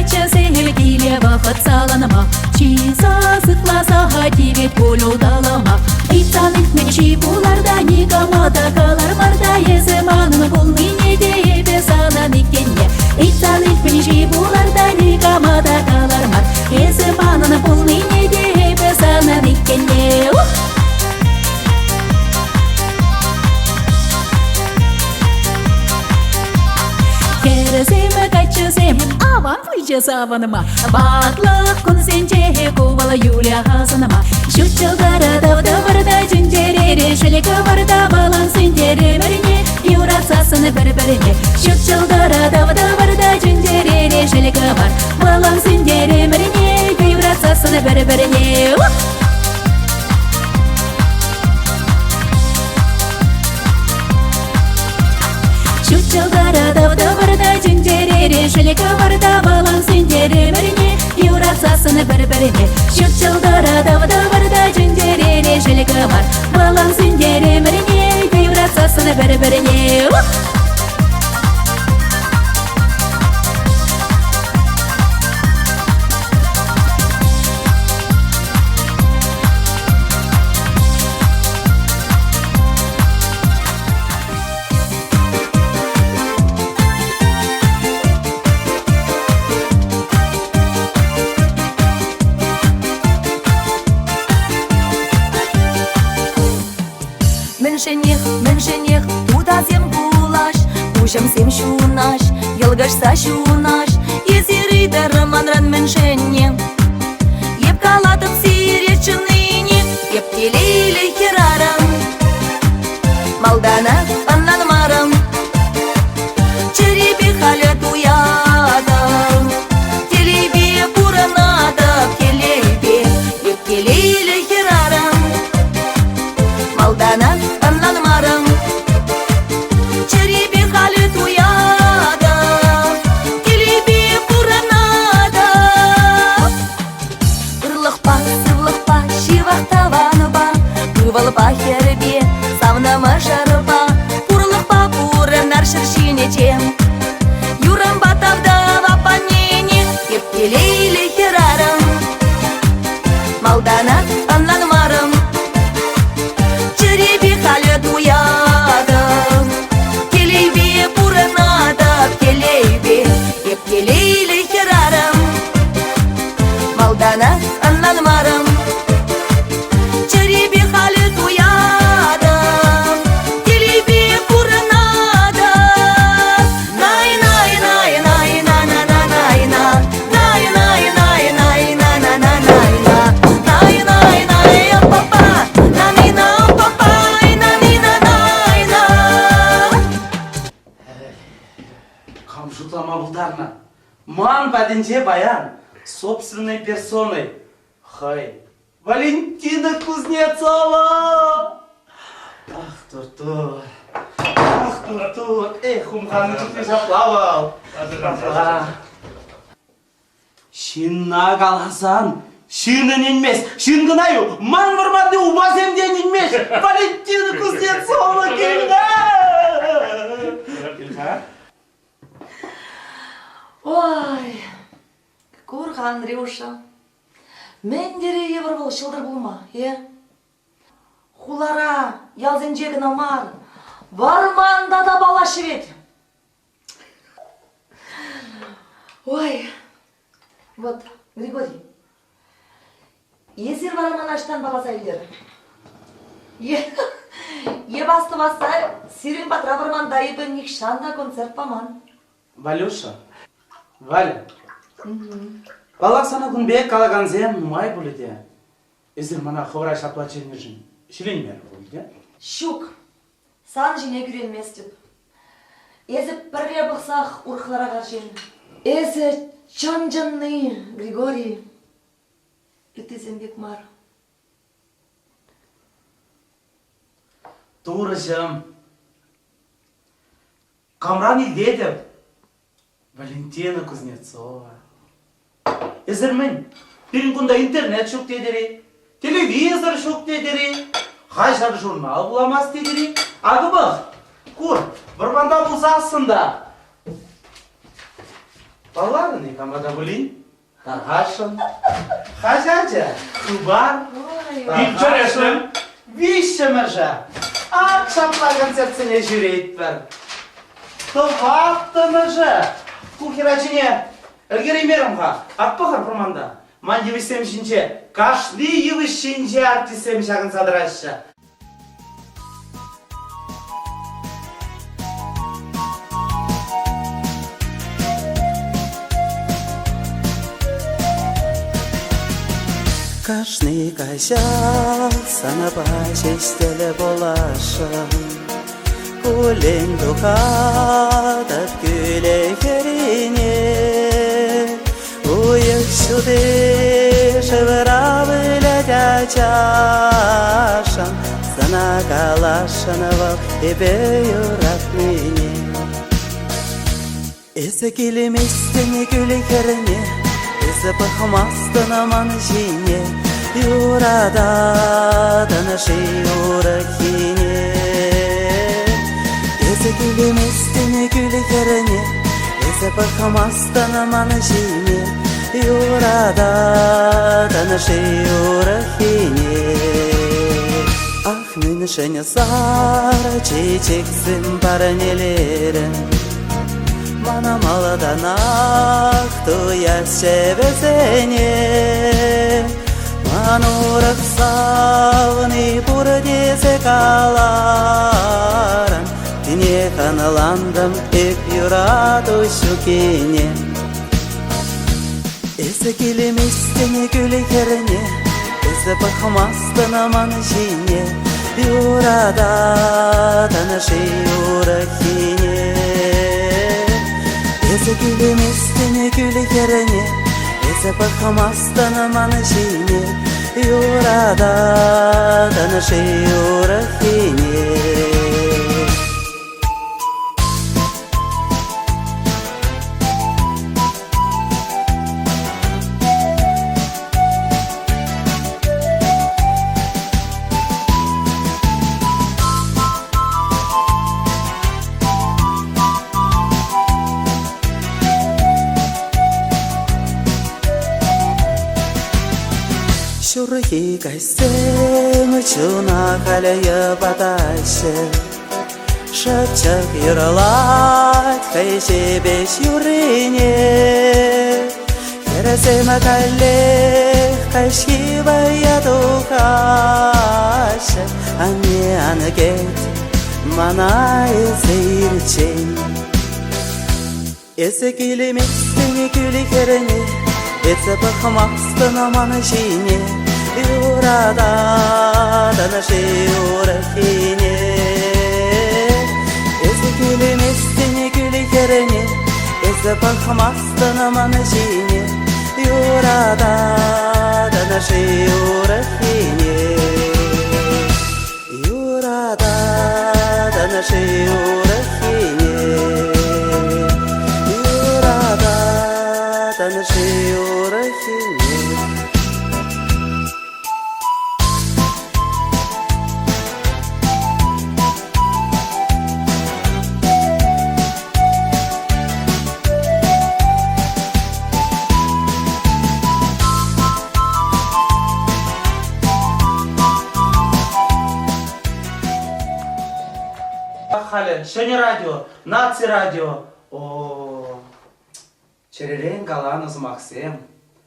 качасы келе вақыт салыныма чиса сытласа хативет болу далама итсан итмекши буларда никамада калар марда еземанын булны неде бесанан икенне итсан итмекши буларда никамада калар мар еземанын булны неде бесанан икенне Кересем качысем аван пульча саваныма Батлық күн сенче ковала Юлия хасыныма Шутчылдары давда барда жүндерере Шелек барда балан сендеремеріне Юрасасыны бір-біріне Шутчылдары давда барда жүндерере Шелек бар балан сендеремеріне Юрасасыны бір-біріне Шутчылдары давда барда жүндерере Шелек барда балан сендеремеріне Юрасасыны бір-біріне Шутчылдары давда барда жүндерере Шелек бар балан сендеремеріне Юрасасыны бір-біріне Міншенех, удазем кулаш Ужам сем шунаш, елгашса шунаш Езирый дарманран міншенех Еп калатып сиречыныне Еп келейлі херарам Малдана аннанмарам Черебе халет уядам Телебе буранадап Телебе Еп келейлі херарам Малдана аннанмарам Черебе халет уядам Телебе буранадап Ырлықпа, сырлықпа, шивақтаваныба Кывалпа хербе, савнама жарба Пурлықпа буранар шыршинечем Юрам батавда вапанене Епкелейлі херарам Малдана аннанмарам Черебе халет уядам Телебе буранадап Телебе Епкелейлі херарам Малдана аннанмарам Черебе халет уядам Телебе буранадап Най-най-най-най-най-най-най-най Най-най-най-най-най-най-най-най Камшутлама булдарна. Ман паденче баян. Собственной персоной. Хай. Валентина Кузнецова. Ах, Туртур. Ах, Туртур. Эх, умханы чүтке шаплавал. Шинна каласан. Шинын инмес. Шингынаю. Ман вармады убасемден инмес. Валентина Кузнецова келді. Ой, Курха Андрюша, мен дере евр бол шылдыр булма, Хулара, ялзенжегін амар, барманда да бала шевет. Ой, вот, Григорий, есер бараман аштан баласа елдер. Басты басса, сирен батра барман дайыбы никшанда концерт паман. Валюша. Валя, балақ сана күнбек калаганзем май бұлыде. Эзір мана ховрай шатуа чернержін. Шилен бер бұлыде. Шук, сан жіне күренмес деп. Езі бірле бұқсақ ұрқылара қаржен. Езі чан-жанны Григорий. Үтізембек мар. Турышым. Камран илде деп. Валентина Кузнецова. Эзір мен, бірін күнда интернет шук дедері, телевизор шук дедері, қайшар журнал буламас дедері. Ағы бұқ, күр, бір банда бұлса асында. Баларын икамада булин. Таргашын. Хажача. Кубар. Интересно. Вишемежа. Akşamlar konsertine jüret var. Tovattımıca. Кухерачине. Элгери мерымға. Аппахар проманда. Ман евісем шинче. Кашли евіс шинче артисем шағын садырашы. Каждый козяк sana başестелі болашым. Кулен дұқадап күле керіне. Уйық шуды шывыра білет ачашым. Sana қалашыны бол ебе юрап мене. Есі келеместіне күле керіне. Есі бұқымастын аман жине. Юрада данышы юрахине. Есі келеместіне күлі керіне. Есі бұқымастын аман жине. Юрада данышы юрахине. Ах, мен және сары чечексін парнелерін. Mana maldan aktı yaz şebesene. Manurık savni burdese kalarım. Dine kanalandım hep yuradu şükene. Ese kelimestine gülü kerine. Ese bakmazdan aman jine. Yurada tanışı yurakine. Ese kelimestine gülü kerine. Ese bakmazdan aman jine. Yurada tanışı yurakine. Шурхи кайсен учуна халяя баташы. Шапчак юралат хайше беш юрине. Кересема калех кайшивая духашы. Ане анагет манай зирчен. Есе келеместіне күлі керіне. Etse bakmazdan aman jine. Yurada danışı yurakine. Etse kelimestine gülü kerine. Etse bakmazdan aman jine. Yurada danışı yurakine. Yurada danışı yurakine. Yurada danışı yurakine. Халі, шені радио, наци радио. О, черерен галаныз Максим.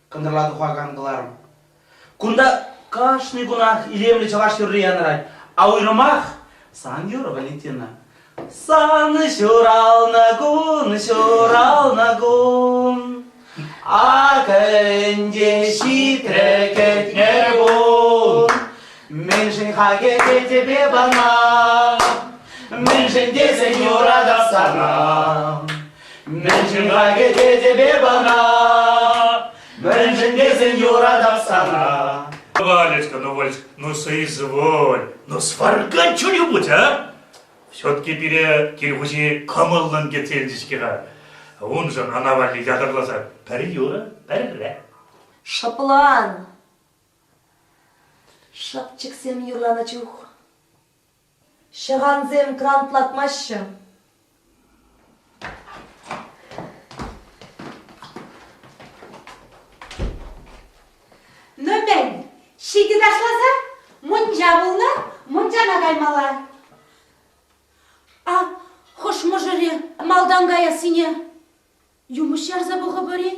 Кындырлады хуаган кыларым. Кунда кашны гунах илемлі чаваш юрриян рай. А уйрымах сан юра Валентина. Сан шурал нагун. Акынде шитрекет нергун. Мен жын хаге тебе бана. Мен жын десен юрада сана. Мен жын хаге тебе бана. Мен жын десен юрада сана. Валечка, Валечка, соизволь. Сваргать что-нибудь, а? Все-таки пере келгучи камылдан кетелдишкега. Он же анавали ядырласа. Пәрі юра, пәрі. Шаплан. Шапчыксем юрлана чух. Шағанзем крантлатмашы. Шиді ташласа, мұнжа болна, мұнжана каймала. Хош мұжыре, малдан кая сине. Юмыш ярза бұғы бірі.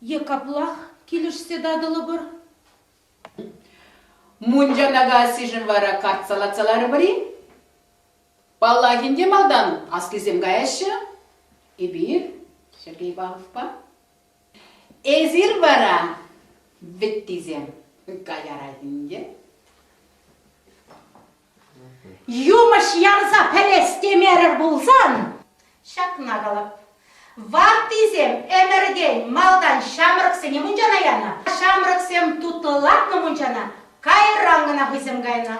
Екаплах келішсе дадылы бір. Мұнжанаға сижін вара картсалатсалары бірі. Баллагинде малдан аскизем каяшы. Ибир, Сергей Бағов ба? Эзир вара веттизем каярайдинде. Юмыш ярза пәлестемерір болсан, шақына қалып. Ваттизем әмірден малдан шамырықсене мұнжана яна. Шамырықсем тұтылатны мұнжана, кайраңына бұзым кайна.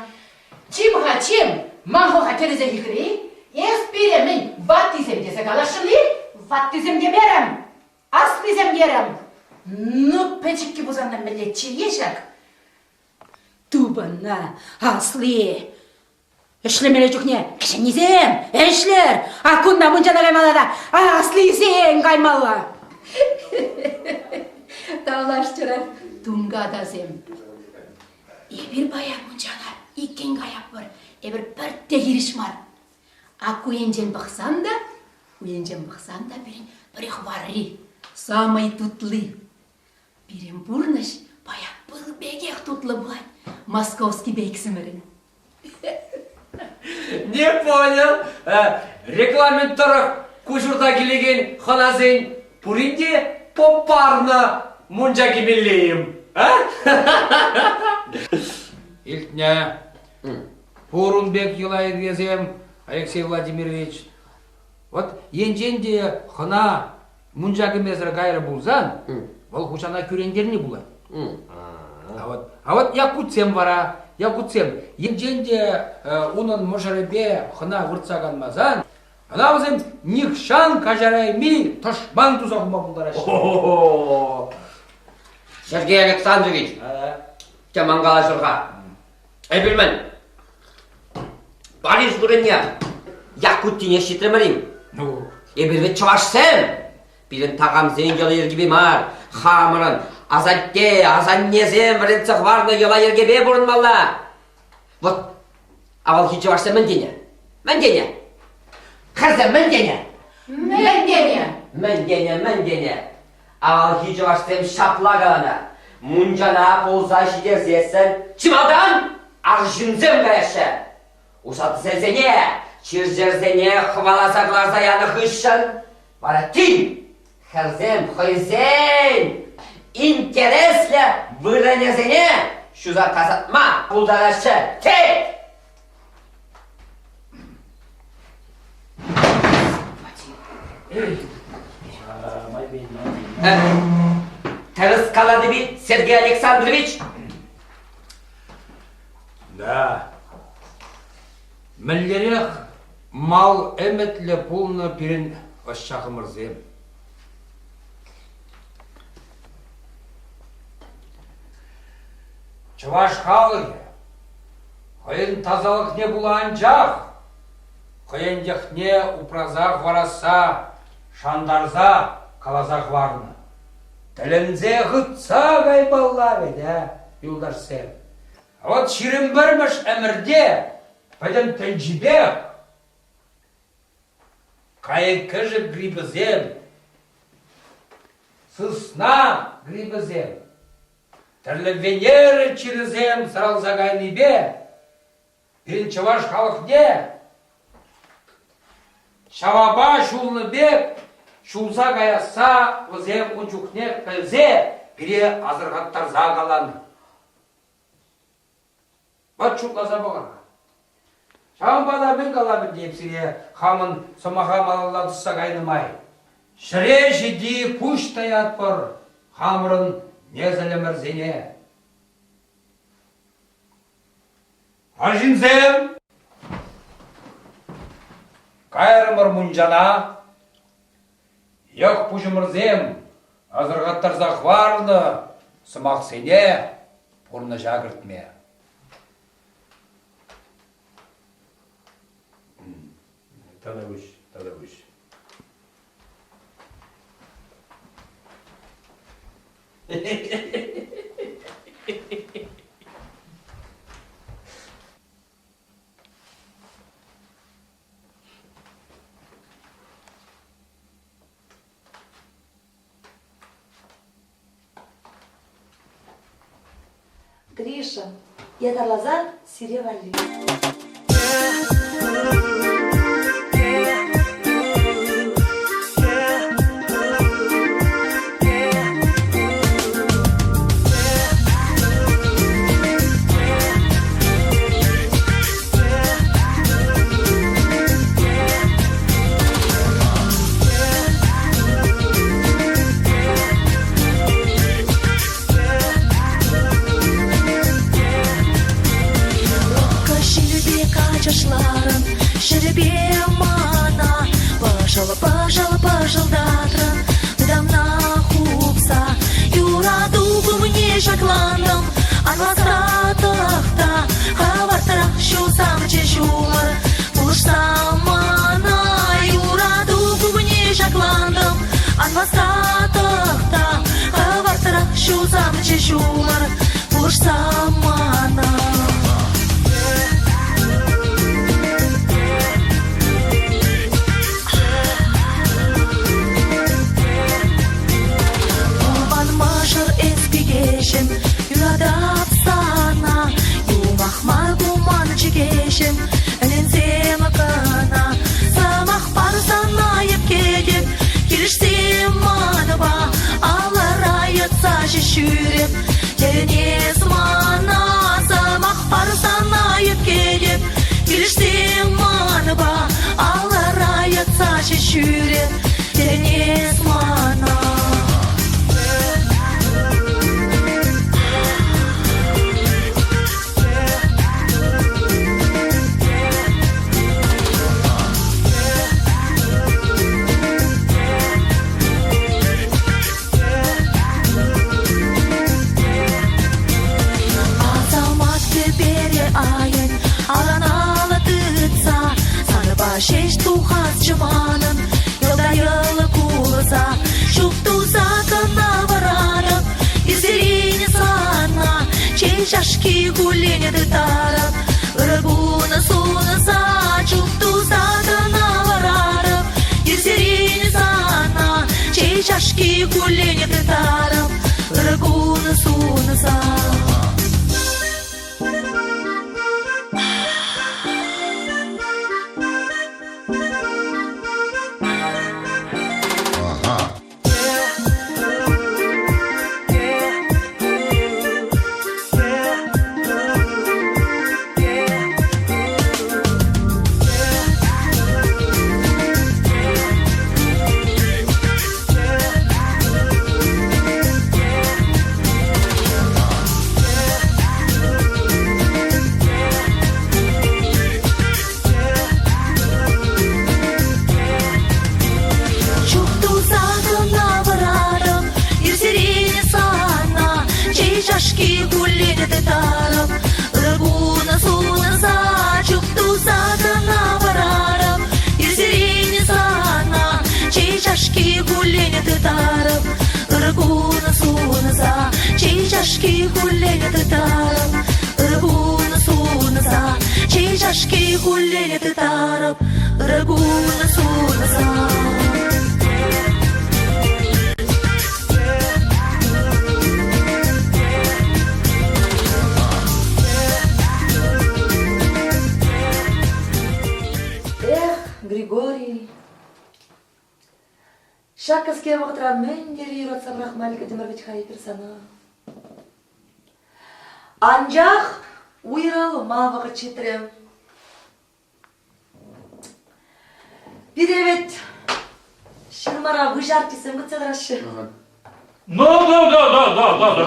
Чимға чим, маңғыға терезе хикірі, ес беремін ваттизем десе қалашыны? Ваттизем демерім, аслизем дерім. Ну, пәчікке бұзандан білетчі ешік. Тубана, асли. Эшлемеле жүкне, кішінезем, эшлер. Акунда мұнжана каймалада, аслизем каймала. Талаш жүріп, тұңға дазем. Ебір бая мұнжана, икен қаяп бір, ебір біртте керіш бар. Ак уенжен бұқсан да бірі хвари, самай тутлы. Бірім бұрныш, бая бұл бегех тутлы бұлай, московский бейксімірін. Не понял. Регламент тұрық кушурда келеген ханазын пуринде попарна мұнжа кемелейім. Илтня, Пурунбек Елай кезем, Алексей Владимирович. Вот енженде хана мұнжа кемезір кайры болзан, ол хучана күрендеріне болады. А вот якутсем вара. Якутсем, енженде унын мұжырыбе хына вұртсаған мазан, ана өзім никшан кажарай ми тошбан тузағыма бұлдар ашты. Сергей Александрович, жаман қала жырға. Білмін, Париж бүрінне якуттине шетірмірім. Ебірвет чавашсен, білін тағам зен жолы ергебе мар, хамырын, азатте, азаннезем, бірінцық варны ела ергебе бұрын мала. Вот, авал хи чавашсен міндене. Қызы міндене. Авал хи чавашсен шапла қалана. Мұнжана полза шидер зесін, чималдан аржынзем каяшы. Усаты зәзене, чиржерзене хвалазаглар заяны хышын. Бара тин, хырзем, хойзен, интереслі выранезене, шуза тазатма пулдарашы. Тек! Тырыс қалады бит, Сергей Александрович? Да. Міллерек мал әметлі пулны бірін ашшағымырзем. Чываш халық, қойын тазалық не бұлан жақ, қойын дехне упразақ вараса, шандарза қалазақ варны. Тілінзе ғытса ғайбаллары, да, юлдар сәр. А вот ширин бірміш әмірде, пәдім тәнжібек, қайын кіжі грибізем, сысна грибізем, тірлі венері чирізем сыралзағайны бе, бірін чываш халық не, шаваба шулны бек, шулса қаяса, өзем ұнчукне кілзе, біре азырғаттар зағаланы. Бат шутласа бұғарға. Шамбада мен қаламын депсіре, хамын сомаға малаладыса қайнымай. Шыре жиди пуш таят бір, хамырын незілімір зене. Ажинзем, қайрымыр мұнжана, еқ пұжымырзем, азырғаттар зақварны, сымақ сене, пұрны жағыртме. Танавыш. Гриша, ятарлаза сиревали. Пажалдатран, дамна хупса, юра дугу мне шакландам, анвастратахта, хавартара шусам чешумар, пуштамана, юра дугу мне шакландам, анвастратахта, хавартара шусам чешумар, пуштамана. Юрадап сана, юмахмар гуман чекешем, ленсем акана, самах парсана епкедеп, килиштем маныба, алараяца шешюреп, тернес мана, самах парсана епкедеп, килиштем маныба, алараяца шешюреп, тернес мана. Шеш тухас чыманын, йылда-йылы кулыса, шуптуза кана варанып, изерине сана, чей шашки гулене дытарып, ырыгуны суныса, шуптуза кана варанып, изерине сана, чей шашки гулене дытарып, ырыгуны суныса. Чашки гуленят и тарап, рагуна сунаса. Чей чашки гуленят и тарап, рагуна сунаса. Григорий, шакаске вақтыра мендері юратсам рахмалика демірбет хай персона. Анжақ уйрал маваға четірем. Перевет, шырмара выжартисем гыцедраши. Да,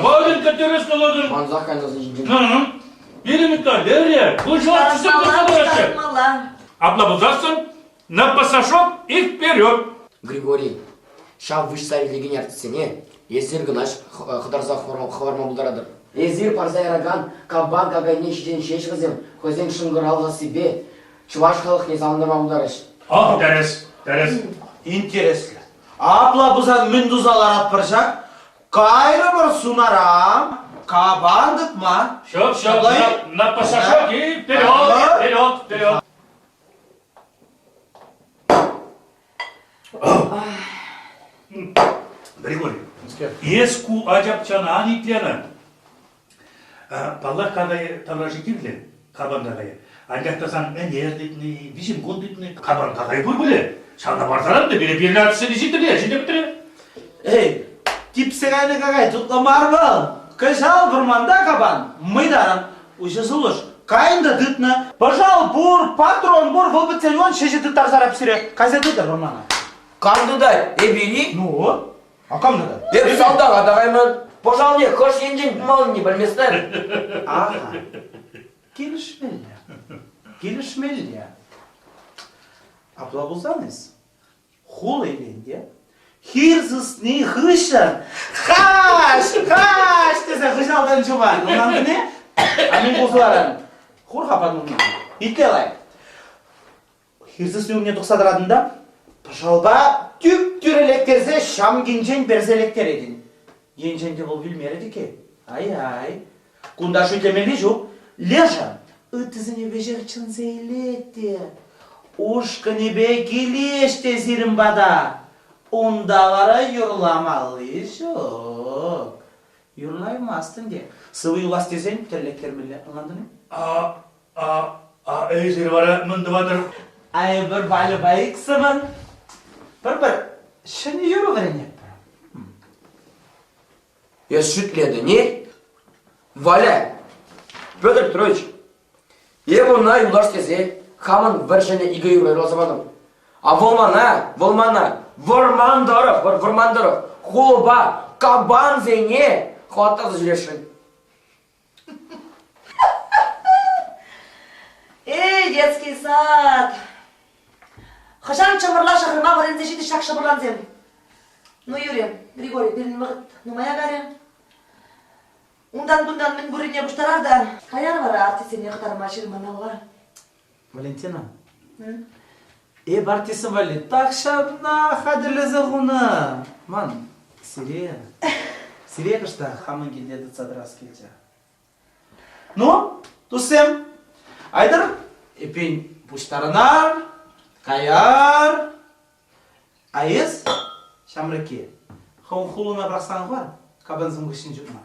бадын катересін оладын. Манзақ кайназын Перемета, Лерия, выжартисем гыцедраши. Абла бұзарсын, на пасашок и вперед. Григорий, шав вышсай леген артисене, ездер гынаш хыдарза хварма бұлдарадыр. Ездер парзай раган, кабан кагайне шиден шеш қызем, көзен шыңғыр алға себе, чуваш халық не замандырма бұлдарыш. Дәрес. Интересно. Абла бұзан мүндузалар атпыршак, кайры бір сунарам, кабан дытма. Шоп, на пасашок и вперед. Григорий, еску ажапчана анитлена. Ballar kadayı tavraşı kirli, kaban kadayı. Ancak da sen en yer dedini, bizim konu dedini, kaban kadayı bul bile. Şanda barzalar da biri atışını izittir şimdi bitir. Ey, tipsegayını kakay tutlamar mı? Kışal burmanda kaban, mıydaran, uşысылыш. Кайында дытны, пожал бур, патрон бур, был бы цельон, шеже дыттар зарап сире. Кайза дыттар бурмана? Кандыдай, бери. Ну, а кам дыда? Салдага дагаймын. Пожал не, хош енжен малын не білместен. Ага, келішмелі. Апла бұлсаңыз, хул eyленде, хирзысны хышын, хаш, десе хышалдан жуған. Онан не? Амин бұлсыларын. Хур хапан мұнан. Иттелай. Хирзысны өңне тұқсадырадында, пожалба түп-түр электерзе шам генжен берзелектер едін. Енженде бұл білмереді ке. Ай-ай. Кунда шүйтемелі жоқ. Лежа. Үтізіне бежер чын зейлетті. Ушқы небе келеште зирім бада. Ондалара юрламалы жоқ. Юрлаймастын де. Сывы юлас десен терлектер-мелі. Аңандың? Ей зір бара мұнды бадыр. Ай, бір балі байық сымын. Бір. Шыны юру верене. Я шутледі, не? Валя, Петр Петрович, ебі на юлаш тезе, хамын бір және игі юрай розабадым. А волмана, вормандаров, холба, кабан зене, хваттазы жүрешін. Эй, детский сад! Хашан чамырла шақырма варензе жиді шақ шамырлан зем. Ну, Юрий, Григорий, берін мұғыт, нумая гарі. Ундан-bundan мен бүрене бұштарар да, қаян бара артисене қытарма жирман алға. Валентина, артисім вали, так шабна қадірлізі ғуны. Ман, Сирия қышта хамын келдеді цадрас келді. Ну, тусем, айдар, епен бұштарынар, қаяр, айыз, шамрыке. Хон хулуна брақсан бар, кабанзым күшін жүрма.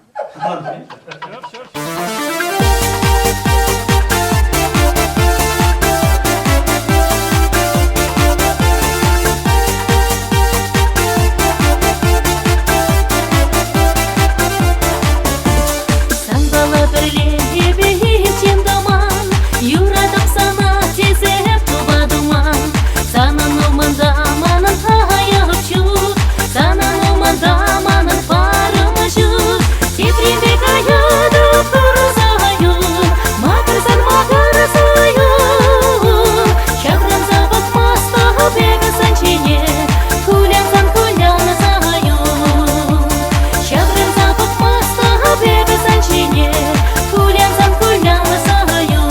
Саңбала бірле бейсен даман, юрадам сана тезеп тубадуман. Санан оманда манын хайып жүр, санан оманда манын барымы жүр. Тепрембек аяды пырзаю, матырсан матырсаю. Шабран забык мастағы бегі санчене, кулянсан куляны саю. Шабран забык мастағы бегі санчене, кулянсан куляны саю.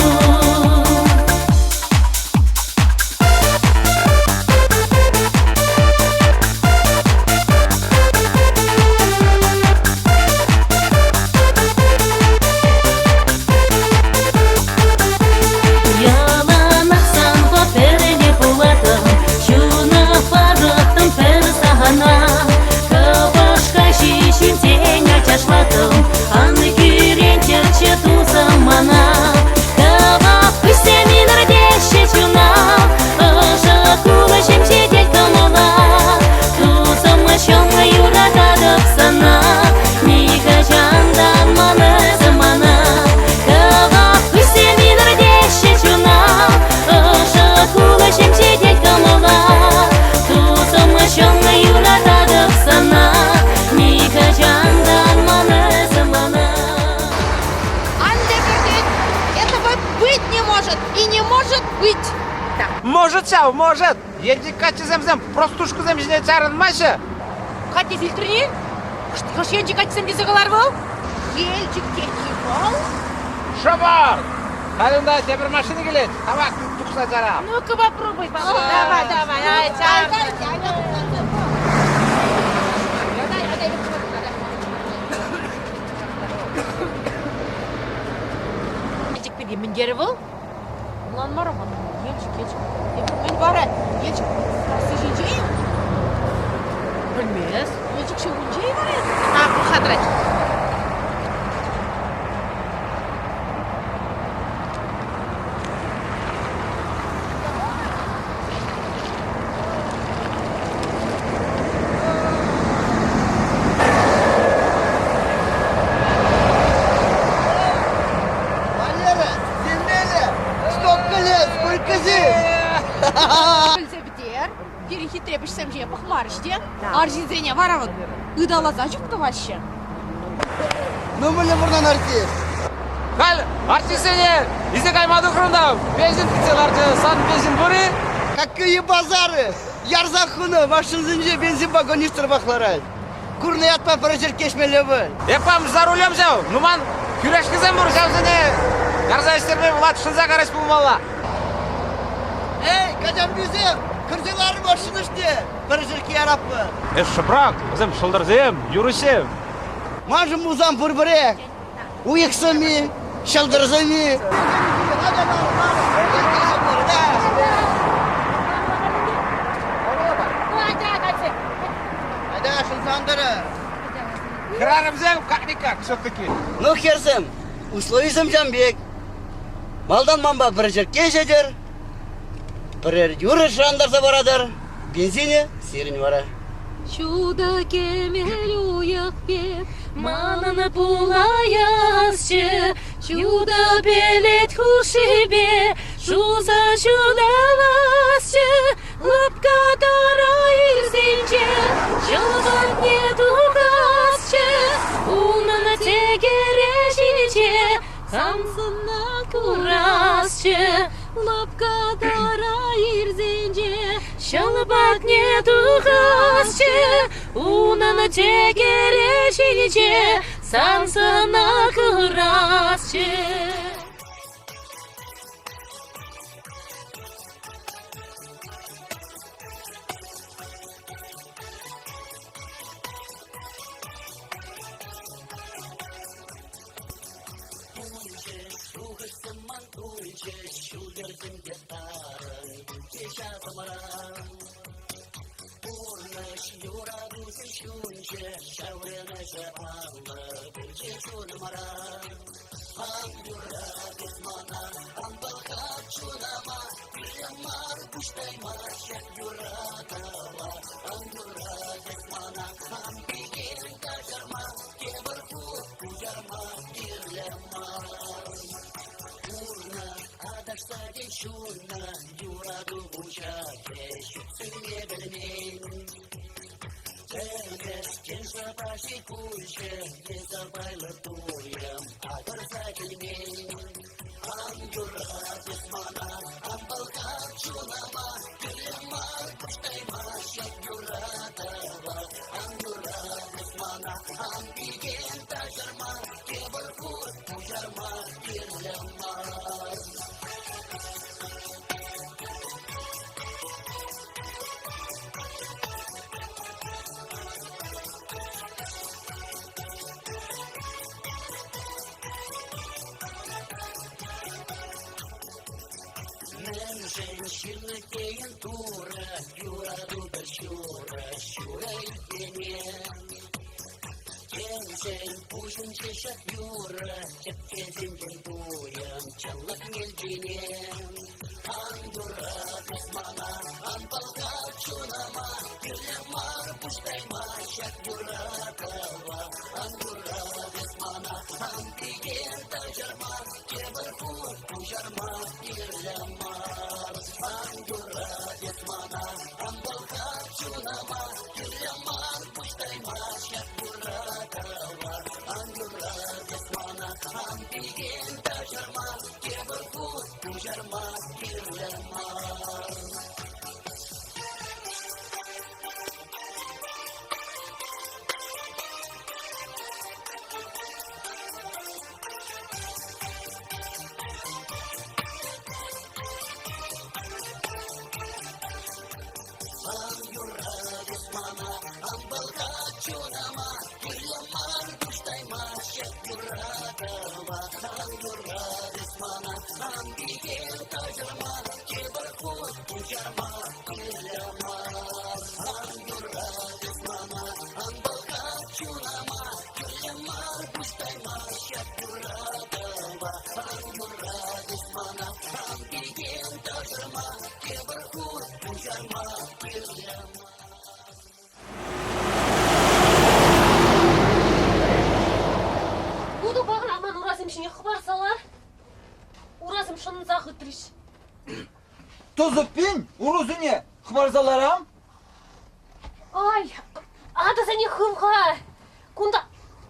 Ялан ақсан паперіне бұладым, жуна барыттым пір сағана. Кабашқа шешін тен ачашладым, аны күрен терчі тузым мана. Кабақ күсе минір деші жуна, ұшы кулы жемше дел камыла. Тузым шоңы юратадып сана, миға жандан маны зымана. Кабақ күсе минір деші жуна, ұшы кулы жемше дел камыла. Тузым шоңы юратадып сана, миға жандан маны зымана. Этого быть не может и не может быть. Может, сяу, может. Енді качы земзем, простушку земжіне царын машы. Қате фильтріне? Қош енжі қайтсам десе қалар бұл? Елчик текий бол. Шабар! Қалында темір машины келеді. Табақ, тұқса жара. Ну-ка попробуй, давай, ай, Елчик педе міндері бұл? Ұлан мара мұны, елчик. Мен бара, елчик, сасы жинжейін? Білмес. Елчик ше өнжей бар еді? Бұл қадырай. Мен хитребішсем же пахмарыште. Аржинзене варавын. Ыдалаза жүкті вообще. Ну, мне buradan arti. Кал, артисене, изе каймады хрында, бензин пиццеларчы, сан бензин бұры. Какие базары? Ярзахуны, машинзинже бензин вагонистр бахларай. Курны атпа паражер кешмелі бұл. Епам за рулем зяу, нуман, күрешкізен бұр жаузыне. Ярза істерме бұлат шынза қараш бұлмалла. Эй, кадам бізем, күрзелары машиныште, паражерки ярапы. Шыпрақ, өзім шылдырзем, юрысем. Мажым музам бұрбірек, уйықсами, шылдырзами. Айда, шынсандыры. Кырарымзем, как-никак, все-таки. Ну, херсем, условисем жамбек. Малдан мамба бір жерке жедер, бірер юры шандарса барадыр, бензине сирін бара. Чудо кемел уяк бек, мананы булаясчы, чудо белет хушибе, шуза чудаласчы, лапка дара ирзинче, жылган не тугасчы, унаны тегерешиче, самсына курасчы, лапка дара ирзинче, шалбат не тугасчы, унаны тегерешиче, самсына курасчы. Буду бағыраман уразым ішіне қыбар салар. Уразым шынын зағы тұрыш. Тозып пен, урузыне, хмарзаларам? Ай, ада сәне хымға. Кунда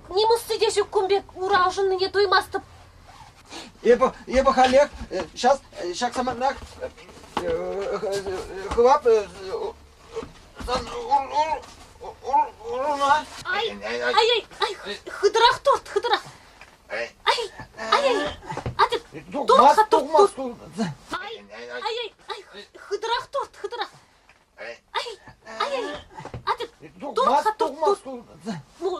немысты деші күмбек уралжынны не дуймастып. Ебі халек, сейчас самарнак хывап уруна. Ай, хыдырақ торт, хыдырақ. Ай, атып, тортқа торт. Ай, хыдырақ торт, хыдырақ. Ай, атып, тортқа торт.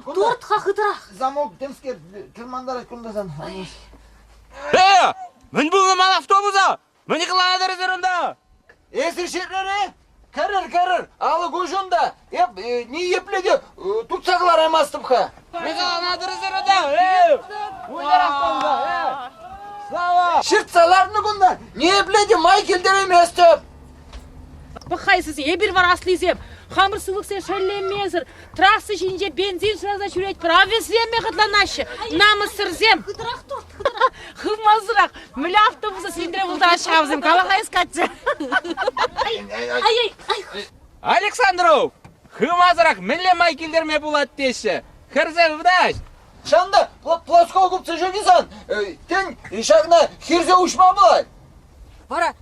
Тортқа хыдырақ. Замок демскер тырмандар күндазан. Мен бүгін автобуса! Мен иқылана дәрізерінде! Эсір шерлері? Кәрір, алы көжінді. Не епледе тұтсағылар аймастыпқа. Иқылана дәрізерінде! Ойдар автобуса! Слава! Шыртсаларыны күнда не епледе майкелдер еместіп. Бақайсыз, ебір бар аслизем. Хамыр сылық сен шәллемезір. Трассы жинже бензин сразу жүрет. Правесеме қытланашы. Намысырзем. Хыдырақ торт. Хымазырақ. Мүлі автобусы сендіре бұлда ашқабызым. Қалақай скатшы. Александров! Хымазырақ мүлі майкелдерме болады деші. Хырзе бұдаш. Шанда плоскол күпці жөнесан. Тен шағына хирзе ұшма бұлай. Вара,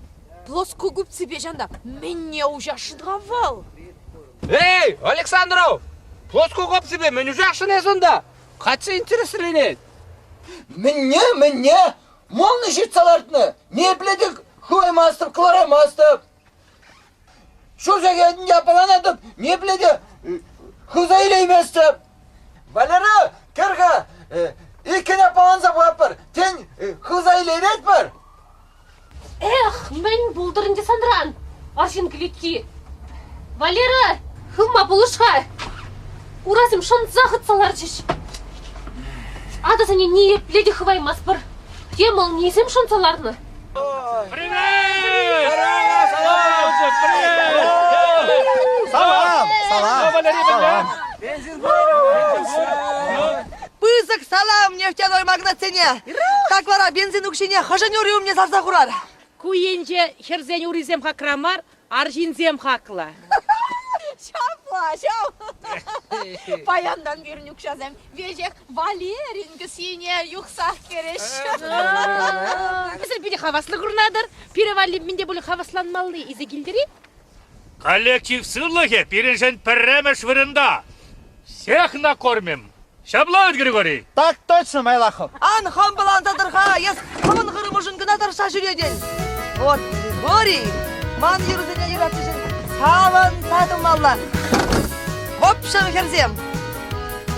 плоско губцы бежанда. Менне ужашыдғавал. Эй, Александров! Плоско қоп себе, мен ұжақшын сонда. Қатшы интересленет. Менне? Молны шыртсаларыны. Не епледік хываймастып, қылараймастып. Şu zegedin yapılanıp, ne biledi, hızayla imestip. Valeri, kırga, ikine palanza bu yapar, ten hızayla iretmir. Мен бұлдырынды сандыран, аршын клетки. Валера, хылма бұлышқа. Уразым шын зағыт салар жеш. Адасыне не епледі хываймас бір. Емал несем шын саларны. Салам. Пызык, салам, нефтяной магнат цене. Так вара, бензин укшине, хажанёры мне зарза хурар. Куенже херзен уризем хакрамар, аржинзем хакла. Şapla. Bayandan bir nükşazem. Vecek Valerin güsine yuksak kereş. Mesela bir de havaslı kurnadır. Pire valim minde böyle havaslanmalı izi gildiri. Коллектив сырлыхе перешен пірремеш вырында. Всех накормим. Шабловит, Григорий. Так точно, Майлахов. Ан хам балантадырға, ес хавын ғырымышын гына тарша жүреден. Вот, Григорий, ман юрызыне юратышын. Савын садымалла. В общем, херзем,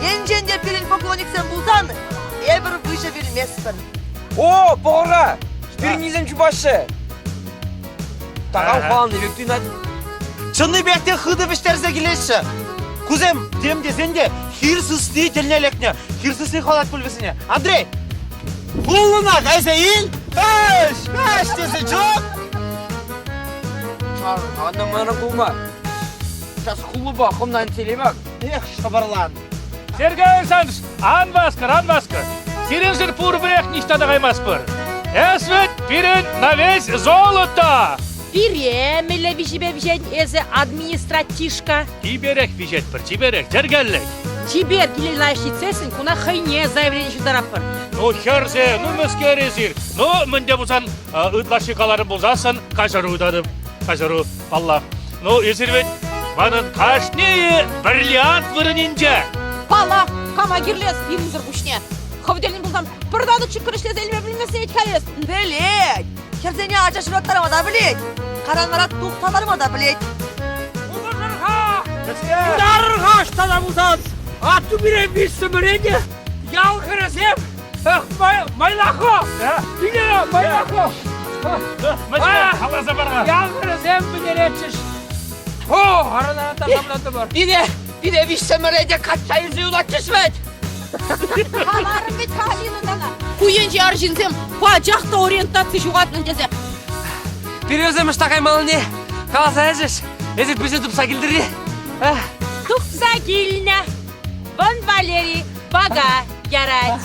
енженде пилин поклонниксен булсан, ебір выше білмеспін. О, Бора! Спиринизем чубашы! Тағал қалан електің ады. Чынны бәкте хыды біштерзе келеші. Кузем, дем десенде, хирсысты телнелекне, хирсысты халат пүлбесіне. Андрей, құлына қайса ел? Әш десе жоқ! Анна мана қылма. Сейчас құлы ба, құмдан телемек. Эх, шабарлан. Сергей Александрович, анбаскар. Сирен жыр пур брех ништада қаймас бір. Эсвет пирен на весь золото. Пире, меле вишебе эзе администратишка. Тиберек вижет бір, тиберек, тергеллек. Тибер гилелайши цесін, куна хайне заявление шудараппыр. Ну херзе, ну мөскерезир. Ну мінде бұзан ытлашикаларын бұзасын, қажару дадым. Қажару, Аллах. Ну есірвет, манын қашнее бриллиант вырынинже. Пала, кама гирлес, бирмізір күшне. Хавделін бұлдам, бірдады чүкірішлез әліме білмесе ет кәлес. Білет, херзене ача шыраттарыма да білет. Қараңғарат туқталарыма да білет. Ударырға штана бұзан. Ату бірен бейсі біренде. Ялғырызем. Майлақо. Биле, Майлақо. Ялғырызем білеретшіш. О, арадан тағамлаты бар. Bir de vişsemereyde kaç sayı zıyulat çeşmet. Қаларым бет қалинындана. Куенже аржинзем, бачақта ориентация жуғатның дезе. Bir özlemiş takay malını. Kalasa езіш. Езік bizi tupsa gildiri. Тупса гильня. Вон Валерий, бага, ярать.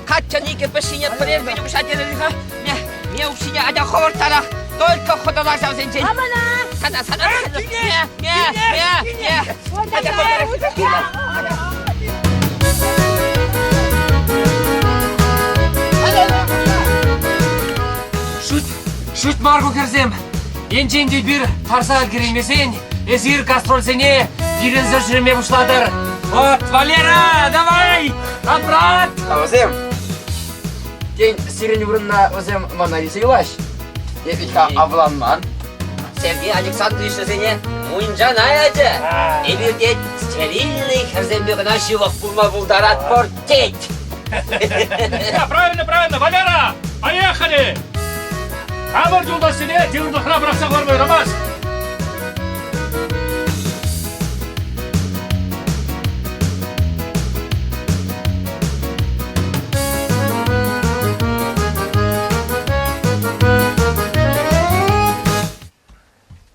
Катя нике пешине прежде меня ушать елиха. Мне ушине аня ховартара. Только хода нашего зенчен. Амана! Сада. Шут маргу кірсем, енченде бір тарсағат кереңмесен, эсир кастрольсене бірін зөршіреме бұшладыр. Вот, Валера, давай, обрат! Өзем, кен сирен бұрынна өзем манарisi юлаш. Епитка авланман. Сергей Александрович сене муинжан аяжы. Эбирден стерильный херзембегына шивок пулма булдарат портеть. Правильно, Валера, поехали! Хамыр жолдасыне дилдықра бірақса көрмей рамас.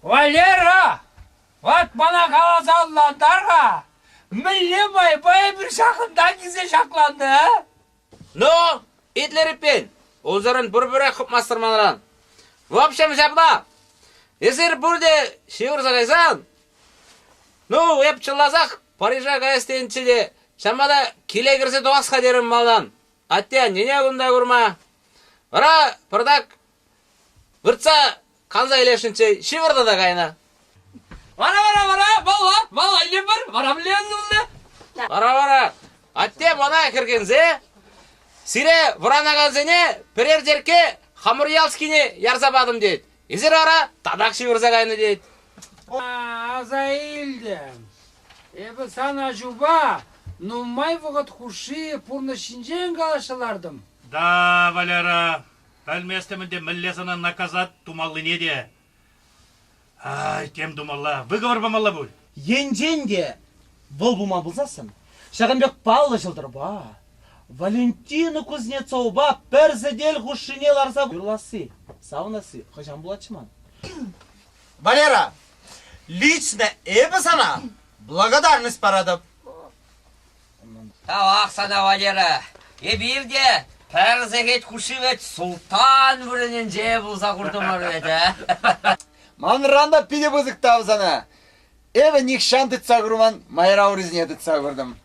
Валера, вот бана қаласаландарға мілемай бай бір шақында кесе шақланды, а? Ну, итлеріппен, олзарын бір-бірі құп мастырманыран. В общем, жабла, езір бүрде шиыр зағайсан, ну, епчылазақ Парижа гайстенчіде шамада келе кірсе тоғасқа дерім малдан. Аттен, нене күнда көрма. Вара, пырдак, выртса қанза елешінше шивырда да қайна. Вара, бала, илем бар, вара білен ұлды. Вара, атте бана кіргензе, сире вранағанзене перер жерке Хамурьялскине ярзабадым дейд. Езер ара тадақ шивырза қайны дейд. Азаилдем. Эбі сана жуба, ну май вғыт хуши пурны шинжен қалашылардым. Да, Валера, бәлместімінде міллесіні наказат тумалы неде. Ай, кем думалла, выговор бамалла бұл. Енженде бұл бума бұлзасын. Шағынбек Павлы жылдыр ба. Валентина Кузнецова перзедел хушинеларса юрласы, саунасы, хожан булачман. Валера, лично эбі сана благодарность парадып. Тавақ сана, Валера. Ебирде перзегет хушивет султан бүрінен же бұлза құрдымар еді. Манранда пиде бұзық тавзана. Эбі никшан тытса құрман, майра урызне тытса құрдым.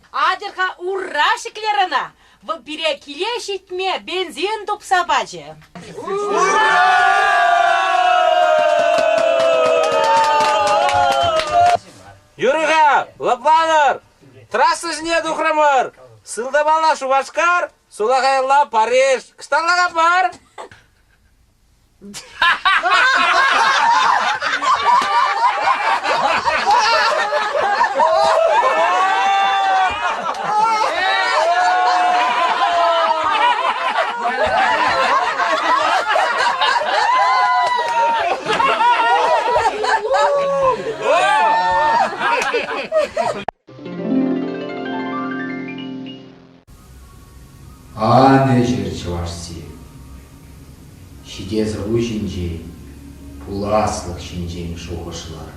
Адырға ура шеклерана. В бире киле шитме бензин тупса бачы. Юрыға, лапланыр, трассы жіне дұқырымыр. Сылдабална Шубашкар, Сулағайла Париж. Кысталаға бар? Ане жер чывашси. Шидезі ұй жинжей, пуласлық жинжейін шоғышылар.